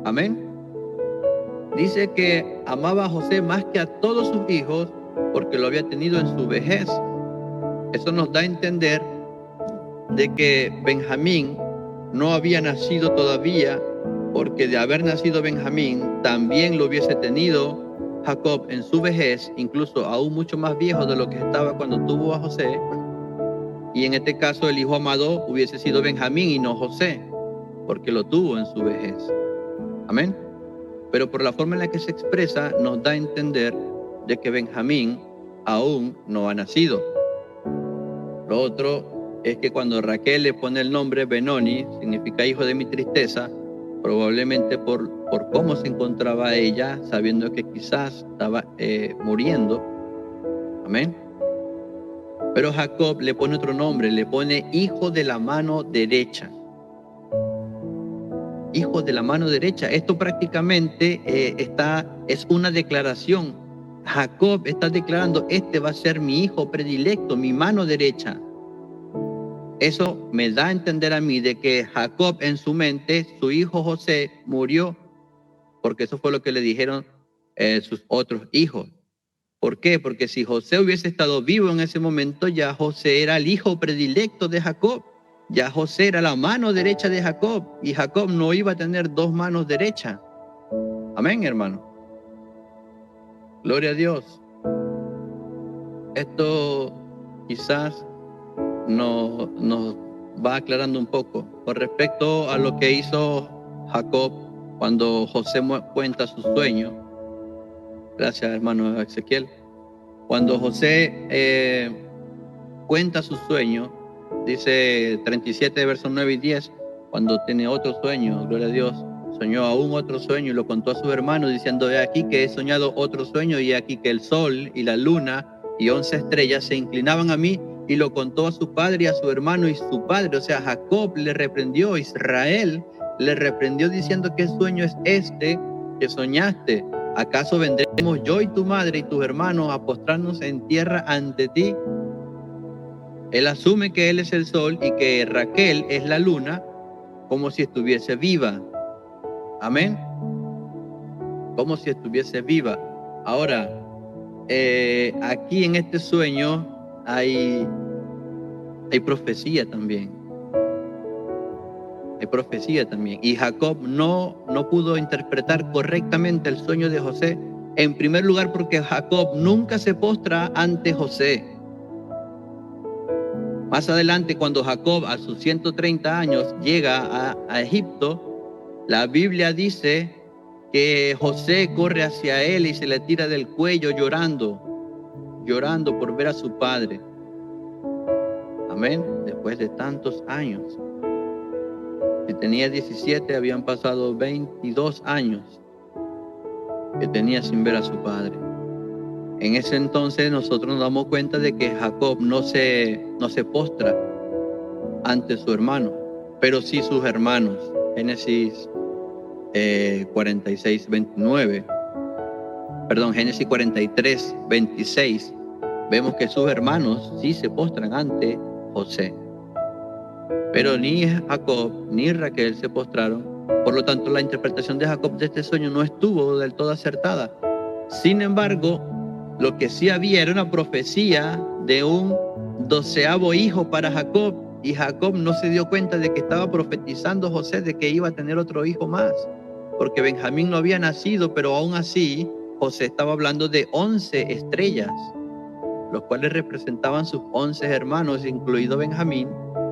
Amén. Dice que amaba a José más que a todos sus hijos, porque lo había tenido en su vejez. Eso nos da a entender de que Benjamín no había nacido todavía, porque de haber nacido Benjamín, también lo hubiese tenido Jacob en su vejez, incluso aún mucho más viejo de lo que estaba cuando tuvo a José. Y en este caso el hijo amado hubiese sido Benjamín y no José, porque lo tuvo en su vejez. Amén. Pero por la forma en la que se expresa, nos da a entender de que Benjamín aún no ha nacido. Lo otro es que cuando Raquel le pone el nombre Benoni, significa hijo de mi tristeza, probablemente por cómo se encontraba ella, sabiendo que quizás estaba muriendo. Amén. Pero Jacob le pone otro nombre, le pone hijo de la mano derecha. Hijo de la mano derecha. Esto prácticamente es una declaración. Jacob está declarando, este va a ser mi hijo predilecto, mi mano derecha. Eso me da a entender a mí de que Jacob en su mente, su hijo José murió, porque eso fue lo que le dijeron sus otros hijos. ¿Por qué? Porque si José hubiese estado vivo en ese momento, ya José era el hijo predilecto de Jacob. Ya José era la mano derecha de Jacob, y Jacob no iba a tener dos manos derechas. Amén, hermano. Gloria a Dios. Esto quizás nos va aclarando un poco con respecto a lo que hizo Jacob cuando José cuenta su sueño. Gracias, hermano Ezequiel. Cuando José cuenta su sueño, dice 37, versos 9 y 10, cuando tiene otro sueño, gloria a Dios, soñó aún otro sueño y lo contó a sus hermanos, diciendo, he aquí que he soñado otro sueño, y he aquí que el sol y la luna y 11 estrellas se inclinaban a mí, y lo contó a su padre y a su hermano, y su padre, o sea, Jacob, le reprendió, Israel le reprendió diciendo, ¿qué sueño es este que soñaste? ¿Acaso vendremos yo y tu madre y tus hermanos a postrarnos en tierra ante ti? Él asume que él es el sol y que Raquel es la luna, como si estuviese viva. Amén. Como si estuviese viva. Ahora, aquí en este sueño hay profecía también. Hay profecía también. Y Jacob no pudo interpretar correctamente el sueño de José. En primer lugar, porque Jacob nunca se postra ante José. Más adelante, cuando Jacob a sus 130 años llega a Egipto, la Biblia dice que José corre hacia él y se le tira del cuello llorando por ver a su padre. Amén. Después de tantos años. Si tenía 17, habían pasado 22 años que tenía sin ver a su padre. En ese entonces nosotros nos damos cuenta de que Jacob no se postra ante su hermano, pero sí sus hermanos. Génesis 46, 29. Perdón, Génesis 43, 26. Vemos que sus hermanos sí se postran ante José. Pero ni Jacob ni Raquel se postraron. Por lo tanto, la interpretación de Jacob de este sueño no estuvo del todo acertada. Sin embargo, lo que sí había era una profecía de un 12º hijo para Jacob, y Jacob no se dio cuenta de que estaba profetizando José de que iba a tener otro hijo más, porque Benjamín no había nacido, pero aún así José estaba hablando de 11 estrellas, los cuales representaban sus 11 hermanos, incluido Benjamín,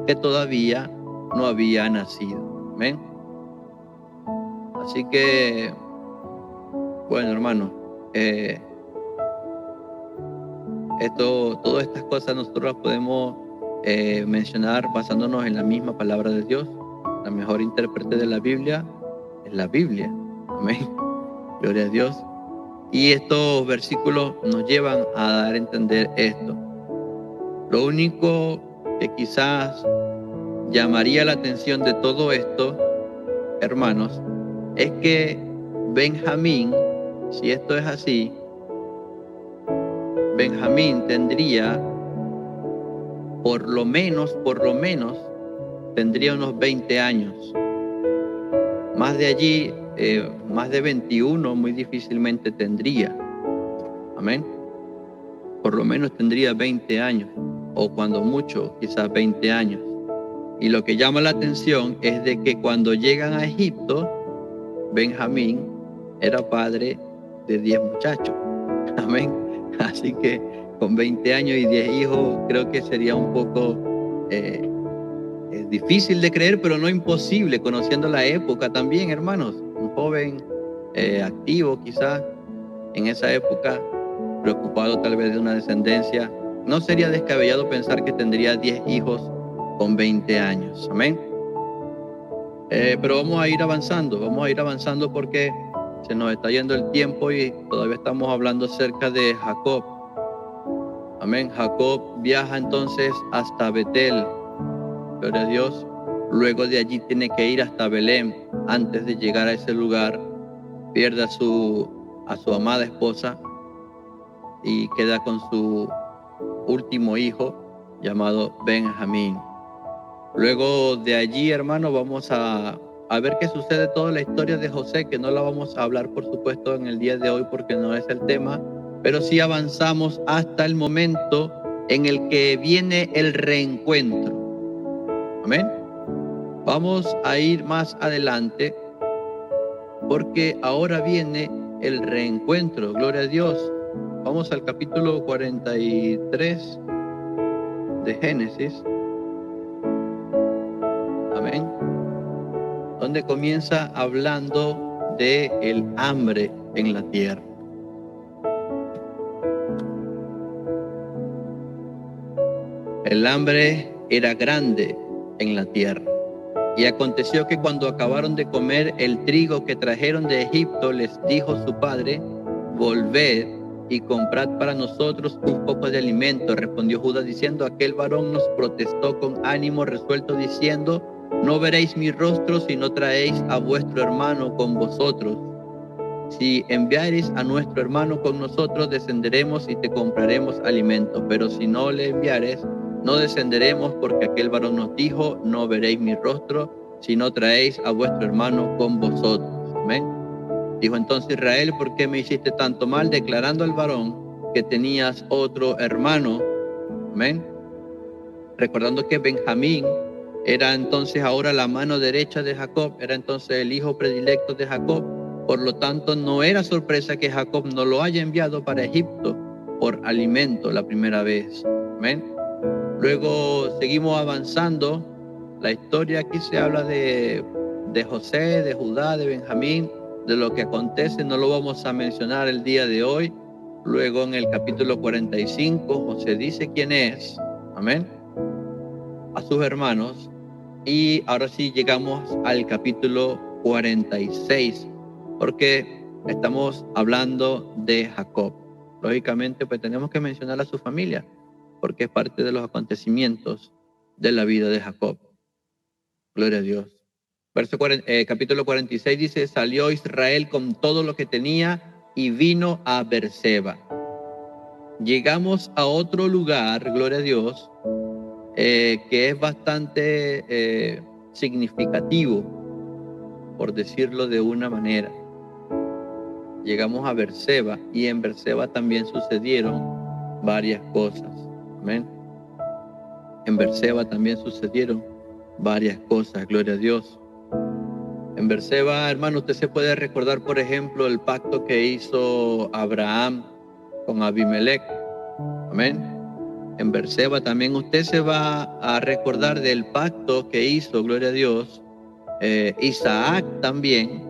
que todavía no había nacido. Amén. Así que, bueno, hermano, todas estas cosas nosotros las podemos mencionar basándonos en la misma palabra de Dios. La mejor intérprete de la Biblia es la Biblia. Amén. Gloria a Dios. Y estos versículos nos llevan a dar a entender esto. Lo único que quizás llamaría la atención de todo esto, hermanos, es que Benjamín, si esto es así, Benjamín tendría por lo menos, tendría unos 20 años. Más de allí, más de 21 muy difícilmente tendría. Amén. Por lo menos tendría 20 años, o cuando mucho, quizás 20 años. Y lo que llama la atención es de que cuando llegan a Egipto, Benjamín era padre de 10 muchachos. Amén. Así que con 20 años y 10 hijos, creo que sería un poco difícil de creer, pero no imposible, conociendo la época también, hermanos. Un joven activo quizás en esa época, preocupado tal vez de una descendencia. No sería descabellado pensar que tendría 10 hijos con 20 años. Amén. Pero vamos a ir avanzando porque se nos está yendo el tiempo y todavía estamos hablando acerca de Jacob. Amén. Jacob viaja entonces hasta Betel, gloria a Dios. Luego de allí tiene que ir hasta Belén. Antes de llegar a ese lugar, pierde a su amada esposa y queda con su último hijo llamado Benjamín. Luego de allí, hermano, vamos a ver qué sucede toda la historia de José, que no la vamos a hablar, por supuesto, en el día de hoy porque no es el tema, pero sí avanzamos hasta el momento en el que viene el reencuentro. Amén. Vamos a ir más adelante porque ahora viene el reencuentro. Gloria a Dios. Vamos al capítulo 43 de Génesis. Amén. Donde comienza hablando de el hambre en la tierra. El hambre era grande en la tierra. Y aconteció que cuando acabaron de comer el trigo que trajeron de Egipto, les dijo su padre: volved y comprad para nosotros un poco de alimento. Respondió Judá diciendo: aquel varón nos protestó con ánimo resuelto, diciendo: no veréis mi rostro si no traéis a vuestro hermano con vosotros. Si enviareis a nuestro hermano con nosotros, descenderemos y te compraremos alimento. Pero si no le enviares, no descenderemos, porque aquel varón nos dijo: no veréis mi rostro si no traéis a vuestro hermano con vosotros. Amén. Dijo entonces Israel: ¿por qué me hiciste tanto mal? Declarando al varón que tenías otro hermano. Amén. Recordando que Benjamín era entonces ahora la mano derecha de Jacob, era entonces el hijo predilecto de Jacob. Por lo tanto, no era sorpresa que Jacob no lo haya enviado para Egipto por alimento la primera vez. Amén. Luego seguimos avanzando. La historia aquí se habla de José, de Judá, de Benjamín, de lo que acontece. No lo vamos a mencionar el día de hoy. Luego en el capítulo 45, José dice quién es. Amén. A sus hermanos. Y ahora sí llegamos al capítulo 46, porque estamos hablando de Jacob. Lógicamente, pues tenemos que mencionar a su familia, porque es parte de los acontecimientos de la vida de Jacob. Gloria a Dios. Capítulo 46 dice: salió Israel con todo lo que tenía y vino a Berseba. Llegamos a otro lugar, gloria a Dios, que es bastante significativo, por decirlo de una manera. Llegamos a Berseba, y en Berseba también sucedieron varias cosas. Amén. En Berseba también sucedieron varias cosas, gloria a Dios. En Berseba, hermano, usted se puede recordar, por ejemplo, el pacto que hizo Abraham con Abimelech. Amén. En Berseba también usted se va a recordar del pacto que hizo, gloria a Dios, Isaac también,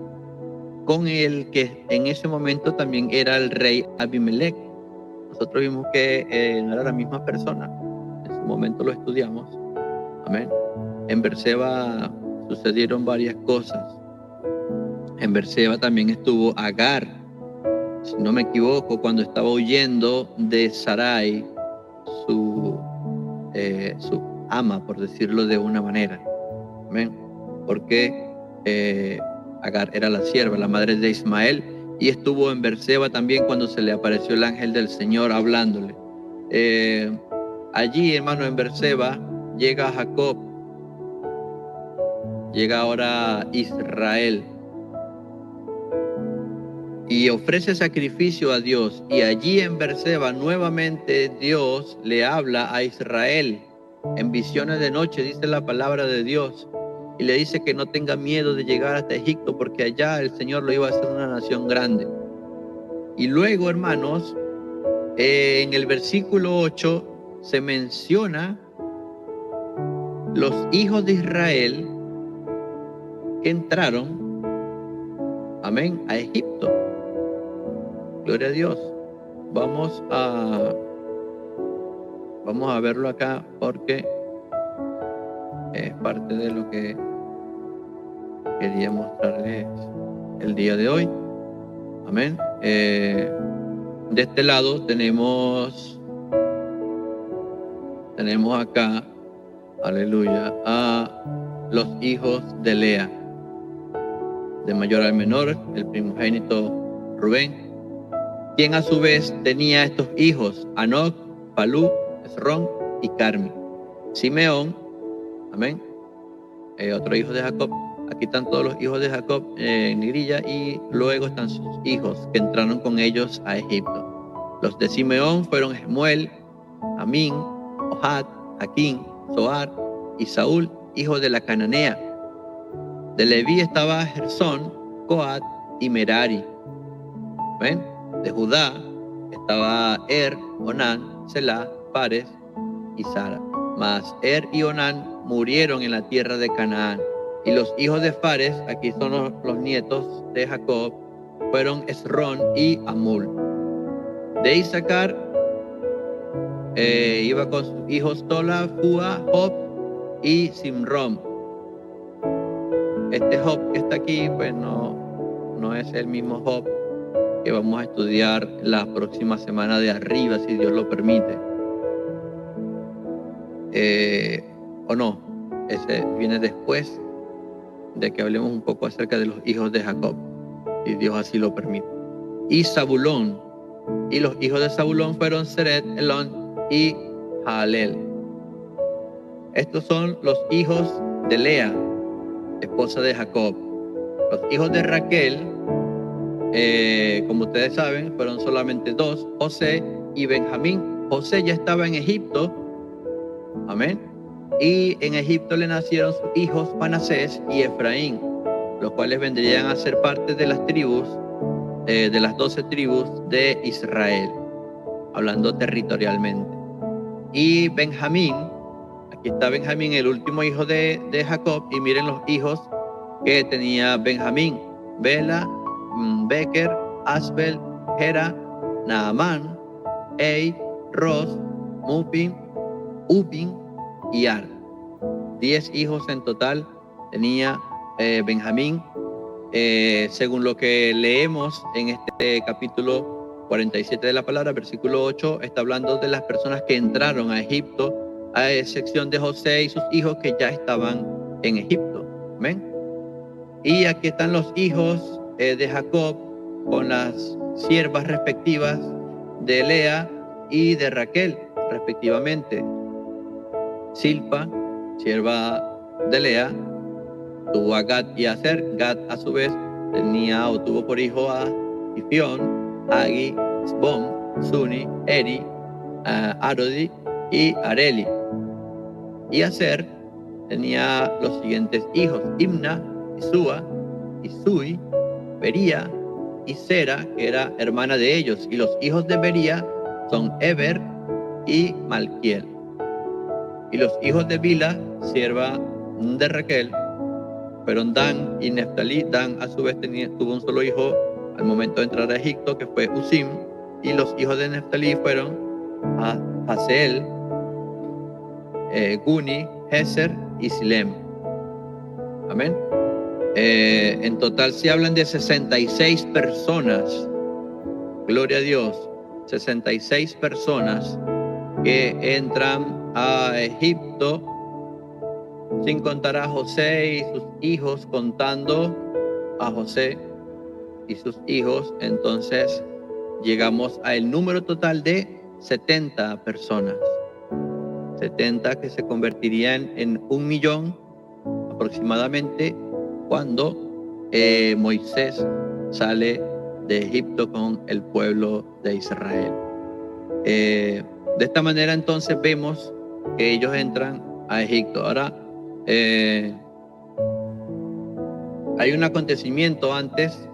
con el que en ese momento también era el rey Abimelech. Nosotros vimos que no era la misma persona. En su momento lo estudiamos. Amén. En Berseba sucedieron varias cosas. En Berseba también estuvo Agar, si no me equivoco, cuando estaba huyendo de Sarai, su ama, por decirlo de una manera. Amén. Porque Agar era la sierva, la madre de Ismael, y estuvo en Berseba también cuando se le apareció el ángel del Señor hablándole. Allí, hermano, en Berseba llega Jacob, llega ahora Israel y ofrece sacrificio a Dios. Y allí en Berseba nuevamente Dios le habla a Israel en visiones de noche, dice la palabra de Dios, y le dice que no tenga miedo de llegar hasta Egipto, porque allá el Señor lo iba a hacer una nación grande. Y luego, hermanos, en el versículo 8 se menciona los hijos de Israel que entraron, amén, a Egipto. Gloria a Dios. Vamos a verlo acá porque es parte de lo que quería mostrarles el día de hoy. Amén. De este lado tenemos acá, aleluya, a los hijos de Lea, de mayor al menor, el primogénito Rubén, quien a su vez tenía estos hijos: Anoc, Palú, Esrón y Carmi. Simeón, amén, otro hijo de Jacob. Aquí están todos los hijos de Jacob en grilla, y luego están sus hijos que entraron con ellos a Egipto. Los de Simeón fueron Gemuel, Amín, Ohad, Jaquín, Zoar y Saúl, hijo de la cananea. De Leví estaba Gersón, Coat y Merari. ¿Ven? De Judá estaba Onán, Selah, Fares y Sara. Mas y Onán murieron en la tierra de Canaán. Y los hijos de Fares, aquí son los nietos de Jacob, fueron Esrón y Amul. De Isaacar iba con sus hijos Tola, Fua, Job y Simrón. Este Job que está aquí, pues no es el mismo Job que vamos a estudiar la próxima semana de arriba, si Dios lo permite. O no, ese viene después de que hablemos un poco acerca de los hijos de Jacob, si Dios así lo permite. Y Zabulón, y los hijos de Zabulón fueron Seret, Elón y Jaalel. Estos son los hijos de Lea, esposa de Jacob. Los hijos de Raquel, como ustedes saben, fueron solamente dos: José y Benjamín. José ya estaba en Egipto, amén, y en Egipto le nacieron sus hijos Manasés y Efraín, los cuales vendrían a ser parte de las tribus, de las 12 tribus de Israel, hablando territorialmente. Y Benjamín, aquí está Benjamín, el último hijo de Jacob, y miren los hijos que tenía Benjamín: Bela, Beker, Asbel, Gera, Naamán, Ei, Ros, Mupim, Upim y Ar. 10 hijos en total tenía Benjamín, según lo que leemos en este capítulo 47 de la palabra, versículo 8, está hablando de las personas que entraron a Egipto, a excepción de José y sus hijos que ya estaban en Egipto. ¿Amén? Y aquí están los hijos de Jacob con las siervas respectivas de Lea y de Raquel, respectivamente. Silpa, sierva de Lea, tuvo a Gad y a Aser. Gad, a su vez, tenía o tuvo por hijo a Ifión, Agi, Sbom, Suni, Eri, Arodi y Areli. Y Aser tenía los siguientes hijos: Imna, Isúa, Isui, Bería y Sera, que era hermana de ellos. Y los hijos de Bería son Eber y Malquiel. Y los hijos de Bila, sierva de Raquel, fueron Dan y Neftalí. Dan, a su vez, tuvo un solo hijo al momento de entrar a Egipto, que fue Usim. Y los hijos de Neftalí fueron Haseel, Guni, Heser y Silem. Amén. En total se hablan de 66 personas. Gloria a Dios. 66 personas que entran a Egipto, sin contar a José y sus hijos, contando a José y sus hijos. Entonces llegamos al número total de 70 personas. 70 que se convertirían en 1 millón aproximadamente cuando Moisés sale de Egipto con el pueblo de Israel. De esta manera entonces vemos que ellos entran a Egipto. Ahora hay un acontecimiento antes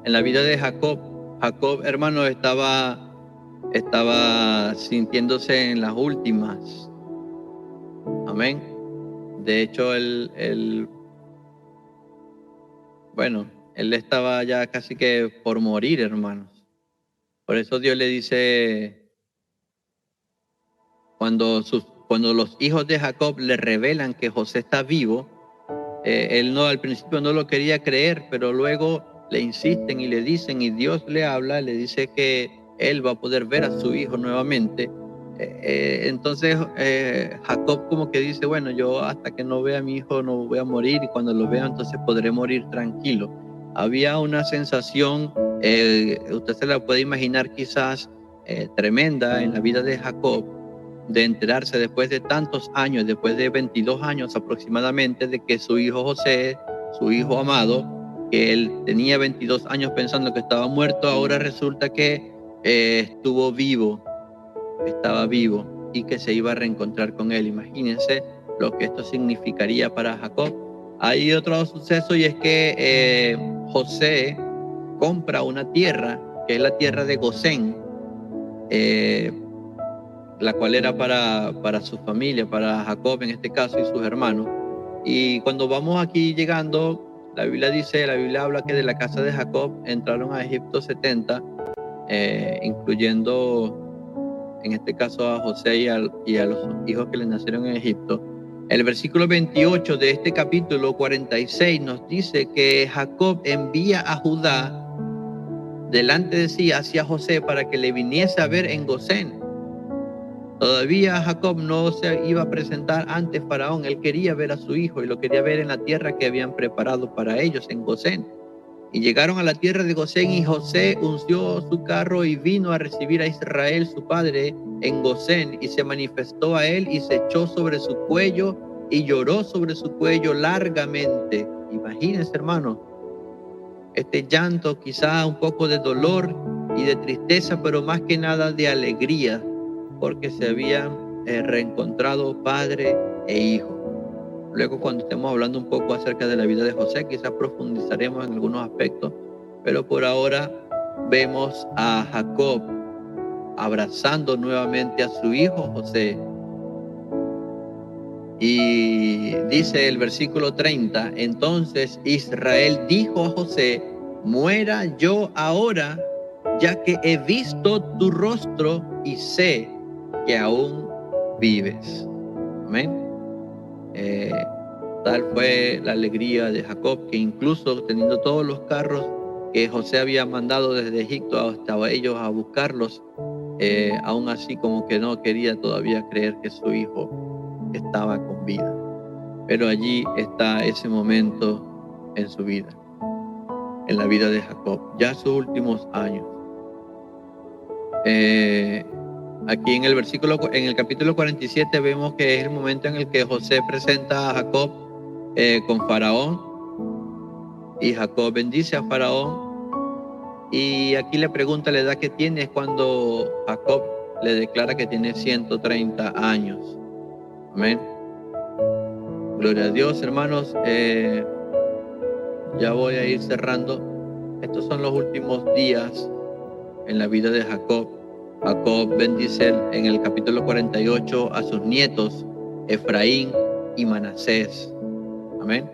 en la vida de Jacob. Jacob, hermano, estaba sintiéndose en las últimas. Amén. De hecho, él estaba ya casi que por morir, hermanos. Por eso Dios le dice, cuando los hijos de Jacob le revelan que José está vivo, él no, al principio no lo quería creer, pero luego le insisten y le dicen, y Dios le habla, le dice que él va a poder ver a su hijo nuevamente. Entonces Jacob como que dice, bueno, yo hasta que no vea a mi hijo no voy a morir, y cuando lo vea entonces podré morir tranquilo. Había una sensación, usted se la puede imaginar quizás tremenda en la vida de Jacob, de enterarse después de tantos años, después de 22 años aproximadamente, de que su hijo José, su hijo amado, que él tenía 22 años pensando que estaba muerto, ahora resulta que estuvo vivo, estaba vivo, y que se iba a reencontrar con él. Imagínense lo que esto significaría para Jacob. Hay otro suceso, y es que José compra una tierra, que es la tierra de Gosén, la cual era para su familia, para Jacob en este caso y sus hermanos. Y cuando vamos aquí llegando, la Biblia habla que de la casa de Jacob entraron a Egipto 70, incluyendo en este caso a José y a los hijos que le nacieron en Egipto. El versículo 28 de este capítulo 46 nos dice que Jacob envía a Judá delante de sí hacia José para que le viniese a ver en Gosén. Todavía Jacob no se iba a presentar ante Faraón. Él quería ver a su hijo y lo quería ver en la tierra que habían preparado para ellos en Gosén. Y llegaron a la tierra de Gosén, y José unció su carro y vino a recibir a Israel su padre en Gosén, y se manifestó a él y se echó sobre su cuello y lloró sobre su cuello largamente. Imagínense, hermano, este llanto, quizá un poco de dolor y de tristeza, pero más que nada de alegría, porque se habían reencontrado padre e hijo. Luego, cuando estemos hablando un poco acerca de la vida de José, quizás profundizaremos en algunos aspectos, pero por ahora vemos a Jacob abrazando nuevamente a su hijo José. Y dice el versículo 30, entonces Israel dijo a José, muera yo ahora, ya que he visto tu rostro y sé que aún vives. Amén. Tal fue la alegría de Jacob, que incluso teniendo todos los carros que José había mandado desde Egipto hasta ellos a buscarlos, aún así como que no quería todavía creer que su hijo estaba con vida. Pero allí está ese momento en su vida, en la vida de Jacob, ya sus últimos años. Aquí en el capítulo 47 vemos que es el momento en el que José presenta a Jacob con Faraón, y Jacob bendice a Faraón, y aquí le pregunta la edad que tiene. Es cuando Jacob le declara que tiene 130 años. Amén. Gloria a Dios, hermanos. Ya voy a ir cerrando. Estos son los últimos días en la vida de Jacob. Jacob bendice en el capítulo 48 a sus nietos Efraín y Manasés. Amén.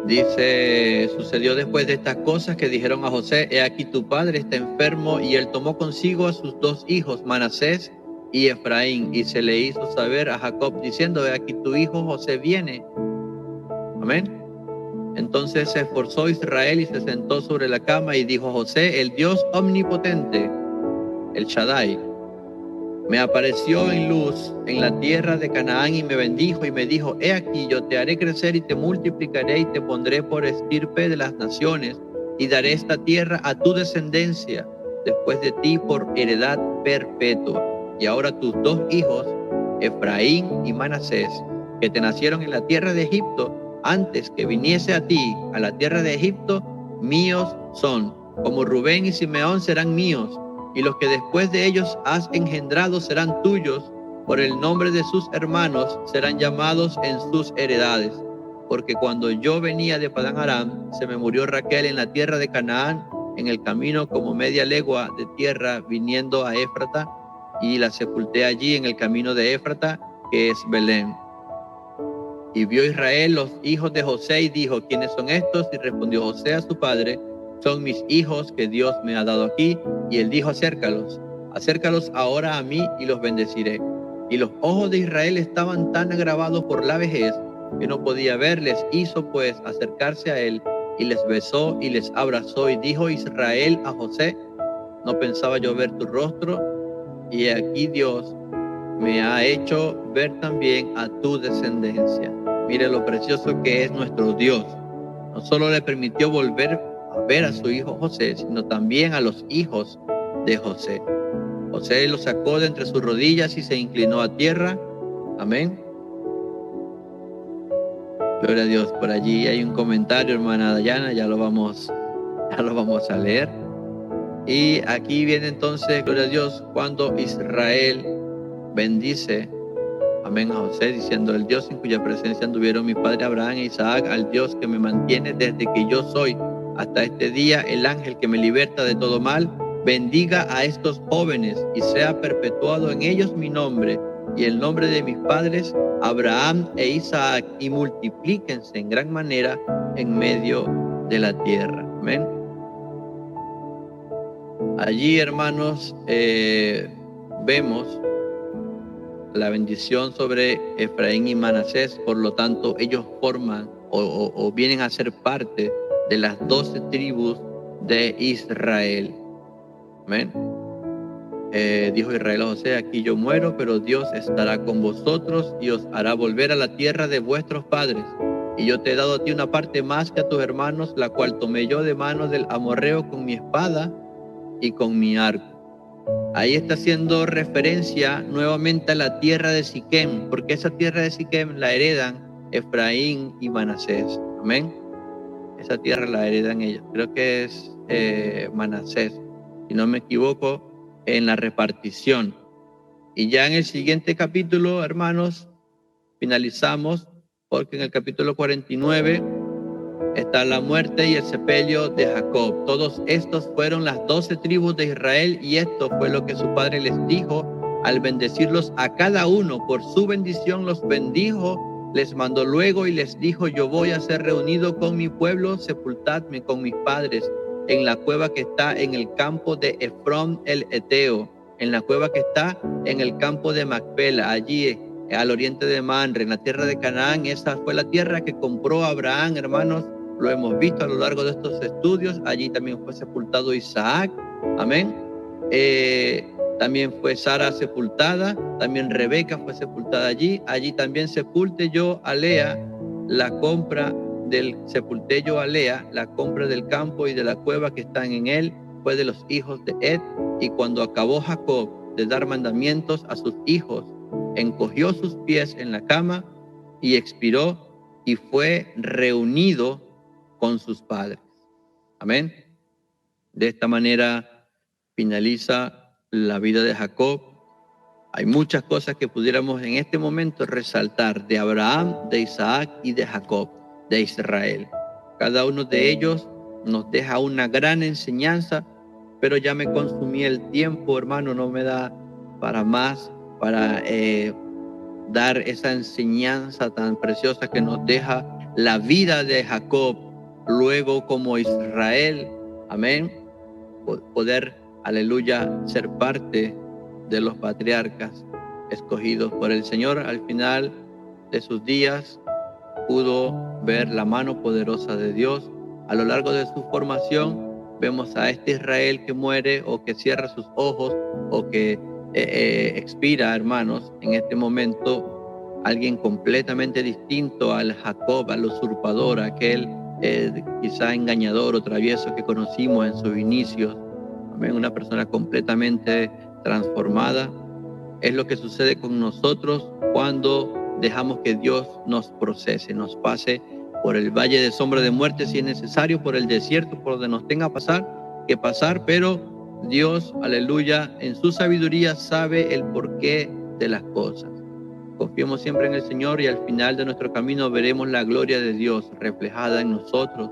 Dice, sucedió después de estas cosas que dijeron a José, he aquí tu padre está enfermo, y él tomó consigo a sus dos hijos, Manasés y Efraín, y se le hizo saber a Jacob diciendo, he aquí tu hijo José viene. Amén. Entonces se esforzó Israel y se sentó sobre la cama y dijo, José, el Dios omnipotente, el Shaddai, me apareció en luz en la tierra de Canaán y me bendijo y me dijo, he aquí yo te haré crecer y te multiplicaré y te pondré por estirpe de las naciones y daré esta tierra a tu descendencia después de ti por heredad perpetua. Y ahora tus dos hijos, Efraín y Manasés, que te nacieron en la tierra de Egipto, antes que viniese a ti a la tierra de Egipto, míos son, como Rubén y Simeón serán míos, y los que después de ellos has engendrado serán tuyos, por el nombre de sus hermanos serán llamados en sus heredades. Porque cuando yo venía de Padán Aram, se me murió Raquel en la tierra de Canaán, en el camino como media legua de tierra viniendo a Éfrata, y la sepulté allí en el camino de Éfrata, que es Belén. Y vio Israel los hijos de José y dijo, ¿quiénes son estos? Y respondió José a su padre, son mis hijos que Dios me ha dado aquí. Y él dijo, acércalos ahora a mí y los bendeciré. Y los ojos de Israel estaban tan agravados por la vejez que no podía ver, les hizo pues acercarse a él y les besó y les abrazó. Y dijo Israel a José: no pensaba yo ver tu rostro, y aquí Dios me ha hecho ver también a tu descendencia. Mire lo precioso que es nuestro Dios. No solo le permitió volver a ver a su hijo José, sino también a los hijos de José. José lo sacó de entre sus rodillas y se inclinó a tierra. Amén. Gloria a Dios. Por allí hay un comentario, hermana Dayana, ya lo vamos a leer. Y aquí viene entonces, gloria a Dios, cuando Israel bendice, amén, a José, diciendo: el Dios en cuya presencia anduvieron mi padre Abraham e Isaac, al Dios que me mantiene desde que yo soy hasta este día, el ángel que me liberta de todo mal, bendiga a estos jóvenes y sea perpetuado en ellos mi nombre y el nombre de mis padres Abraham e Isaac, y multiplíquense en gran manera en medio de la tierra. Amén. Allí, hermanos, vemos la bendición sobre Efraín y Manasés. Por lo tanto, ellos forman o vienen a ser parte de las 12 tribus de Israel. Amén. Dijo Israel a José: aquí yo muero, pero Dios estará con vosotros y os hará volver a la tierra de vuestros padres. Y yo te he dado a ti una parte más que a tus hermanos, la cual tomé yo de mano del amorreo con mi espada y con mi arco. Ahí está haciendo referencia nuevamente a la tierra de Siquem, porque esa tierra de Siquem la heredan Efraín y Manasés. Amén. Esa tierra la heredan ellos. Creo que es Manasés, si no me equivoco, en la repartición. Y ya en el siguiente capítulo, hermanos, finalizamos, porque en el capítulo 49 está la muerte y el sepelio de Jacob. Todos estos fueron las 12 tribus de Israel, y esto fue lo que su padre les dijo al bendecirlos a cada uno. Por su bendición los bendijo, les mandó luego y les dijo: yo voy a ser reunido con mi pueblo, sepultadme con mis padres en la cueva que está en el campo de Efrón el Eteo, en la cueva que está en el campo de Macpela, allí al oriente de Manre, en la tierra de Canaán. Esa fue la tierra que compró Abraham, hermanos. Lo hemos visto a lo largo de estos estudios. Allí también fue sepultado Isaac. Amén. También fue Sara sepultada. También Rebeca fue sepultada allí. Allí también sepulté yo a Lea. Sepulté yo a Lea, la compra del campo y de la cueva que están en él fue de los hijos de Ed. Y cuando acabó Jacob de dar mandamientos a sus hijos, encogió sus pies en la cama y expiró, y fue reunido con sus padres. Amén. De esta manera finaliza la vida de Jacob. Hay muchas cosas que pudiéramos en este momento resaltar de Abraham, de Isaac y de Jacob, de Israel. Cada uno de ellos nos deja una gran enseñanza, pero ya me consumí el tiempo, hermano, no me da para más, para dar esa enseñanza tan preciosa que nos deja la vida de Jacob, luego como Israel. Amén. Poder, aleluya, ser parte de los patriarcas escogidos por el Señor. Al final de sus días pudo ver la mano poderosa de Dios. A lo largo de su formación vemos a este Israel que muere o que cierra sus ojos o que expira, hermanos, en este momento. Alguien completamente distinto al Jacob, al usurpador, aquel quizá engañador o travieso que conocimos en sus inicios. Amén. Una persona completamente transformada. Es lo que sucede con nosotros cuando dejamos que Dios nos procese, nos pase por el valle de sombra de muerte, si es necesario, por el desierto, por donde nos tenga que pasar, pero Dios, aleluya, en su sabiduría sabe el porqué de las cosas. Confiemos siempre en el Señor, y al final de nuestro camino veremos la gloria de Dios reflejada en nosotros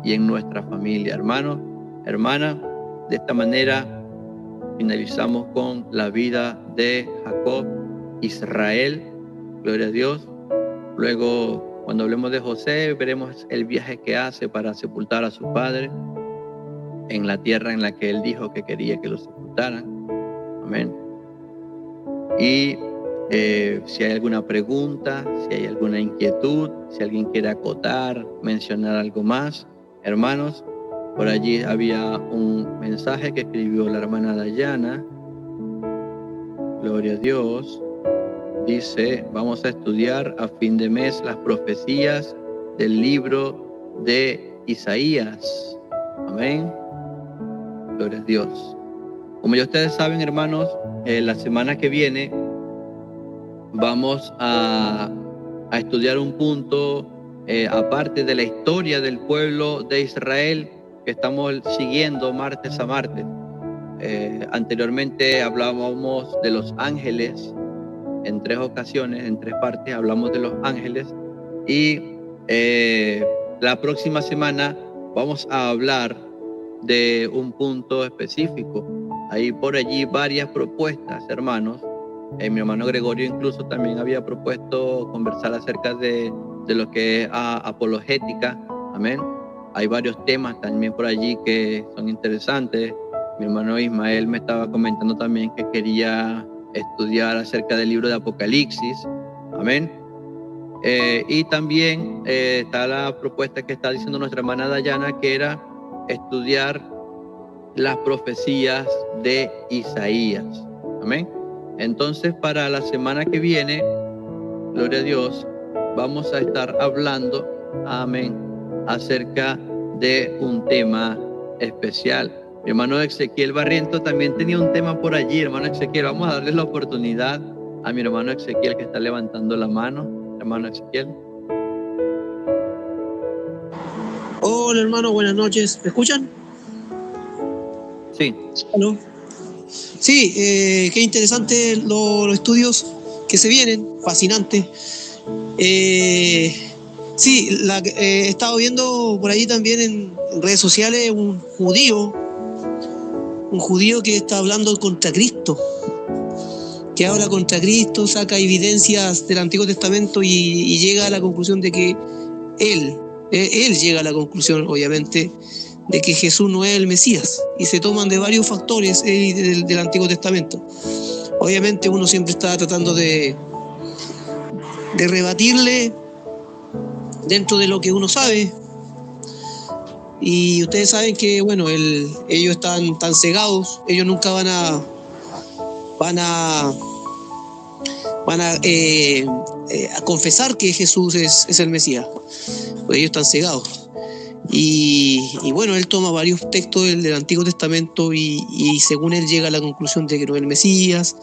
y en nuestra familia. Hermano, hermana, de esta manera finalizamos con la vida de Jacob, Israel. Gloria a Dios. Luego, cuando hablemos de José, veremos el viaje que hace para sepultar a su padre en la tierra en la que él dijo que quería que lo sepultaran. Amén. Y Si hay alguna pregunta, si hay alguna inquietud, si alguien quiere acotar, mencionar algo más. Hermanos, por allí había un mensaje que escribió la hermana Dayana. Gloria a Dios. Dice, vamos a estudiar a fin de mes las profecías del libro de Isaías. Amén. Gloria a Dios. Como ya ustedes saben, hermanos, la semana que viene vamos a estudiar un punto aparte de la historia del pueblo de Israel que estamos siguiendo martes a martes. Anteriormente hablábamos de los ángeles en 3 ocasiones, en 3 partes hablamos de los ángeles, y la próxima semana vamos a hablar de un punto específico. Hay por allí varias propuestas, hermanos. Mi hermano Gregorio incluso también había propuesto conversar acerca de lo que es apologética. Amén. Hay varios temas también por allí que son interesantes. Mi hermano Ismael me estaba comentando también que quería estudiar acerca del libro de Apocalipsis. Amén. Y también está la propuesta que está diciendo nuestra hermana Dayana, que era estudiar las profecías de Isaías. Amén. Entonces, para la semana que viene, gloria a Dios, vamos a estar hablando, amén, acerca de un tema especial. Mi hermano Ezequiel Barriento también tenía un tema por allí. Hermano Ezequiel, vamos a darle la oportunidad a mi hermano Ezequiel, que está levantando la mano. Hermano Ezequiel. Hola, hermano, buenas noches. ¿Me escuchan? Sí. ¿Aló? Sí, qué interesante los estudios que se vienen, fascinante. Sí, he estado viendo por ahí también en redes sociales un judío que está hablando contra Cristo, que habla contra Cristo, saca evidencias del Antiguo Testamento y llega a la conclusión de que él llega a la conclusión, obviamente, de que Jesús no es el Mesías, y se toman de varios factores del Antiguo Testamento. Obviamente uno siempre está tratando de rebatirle dentro de lo que uno sabe, y ustedes saben que, bueno, ellos están tan cegados, ellos nunca van a confesar que Jesús es el Mesías, pues ellos están cegados. Y bueno, él toma varios textos del Antiguo Testamento y según él llega a la conclusión de que no es el Mesías,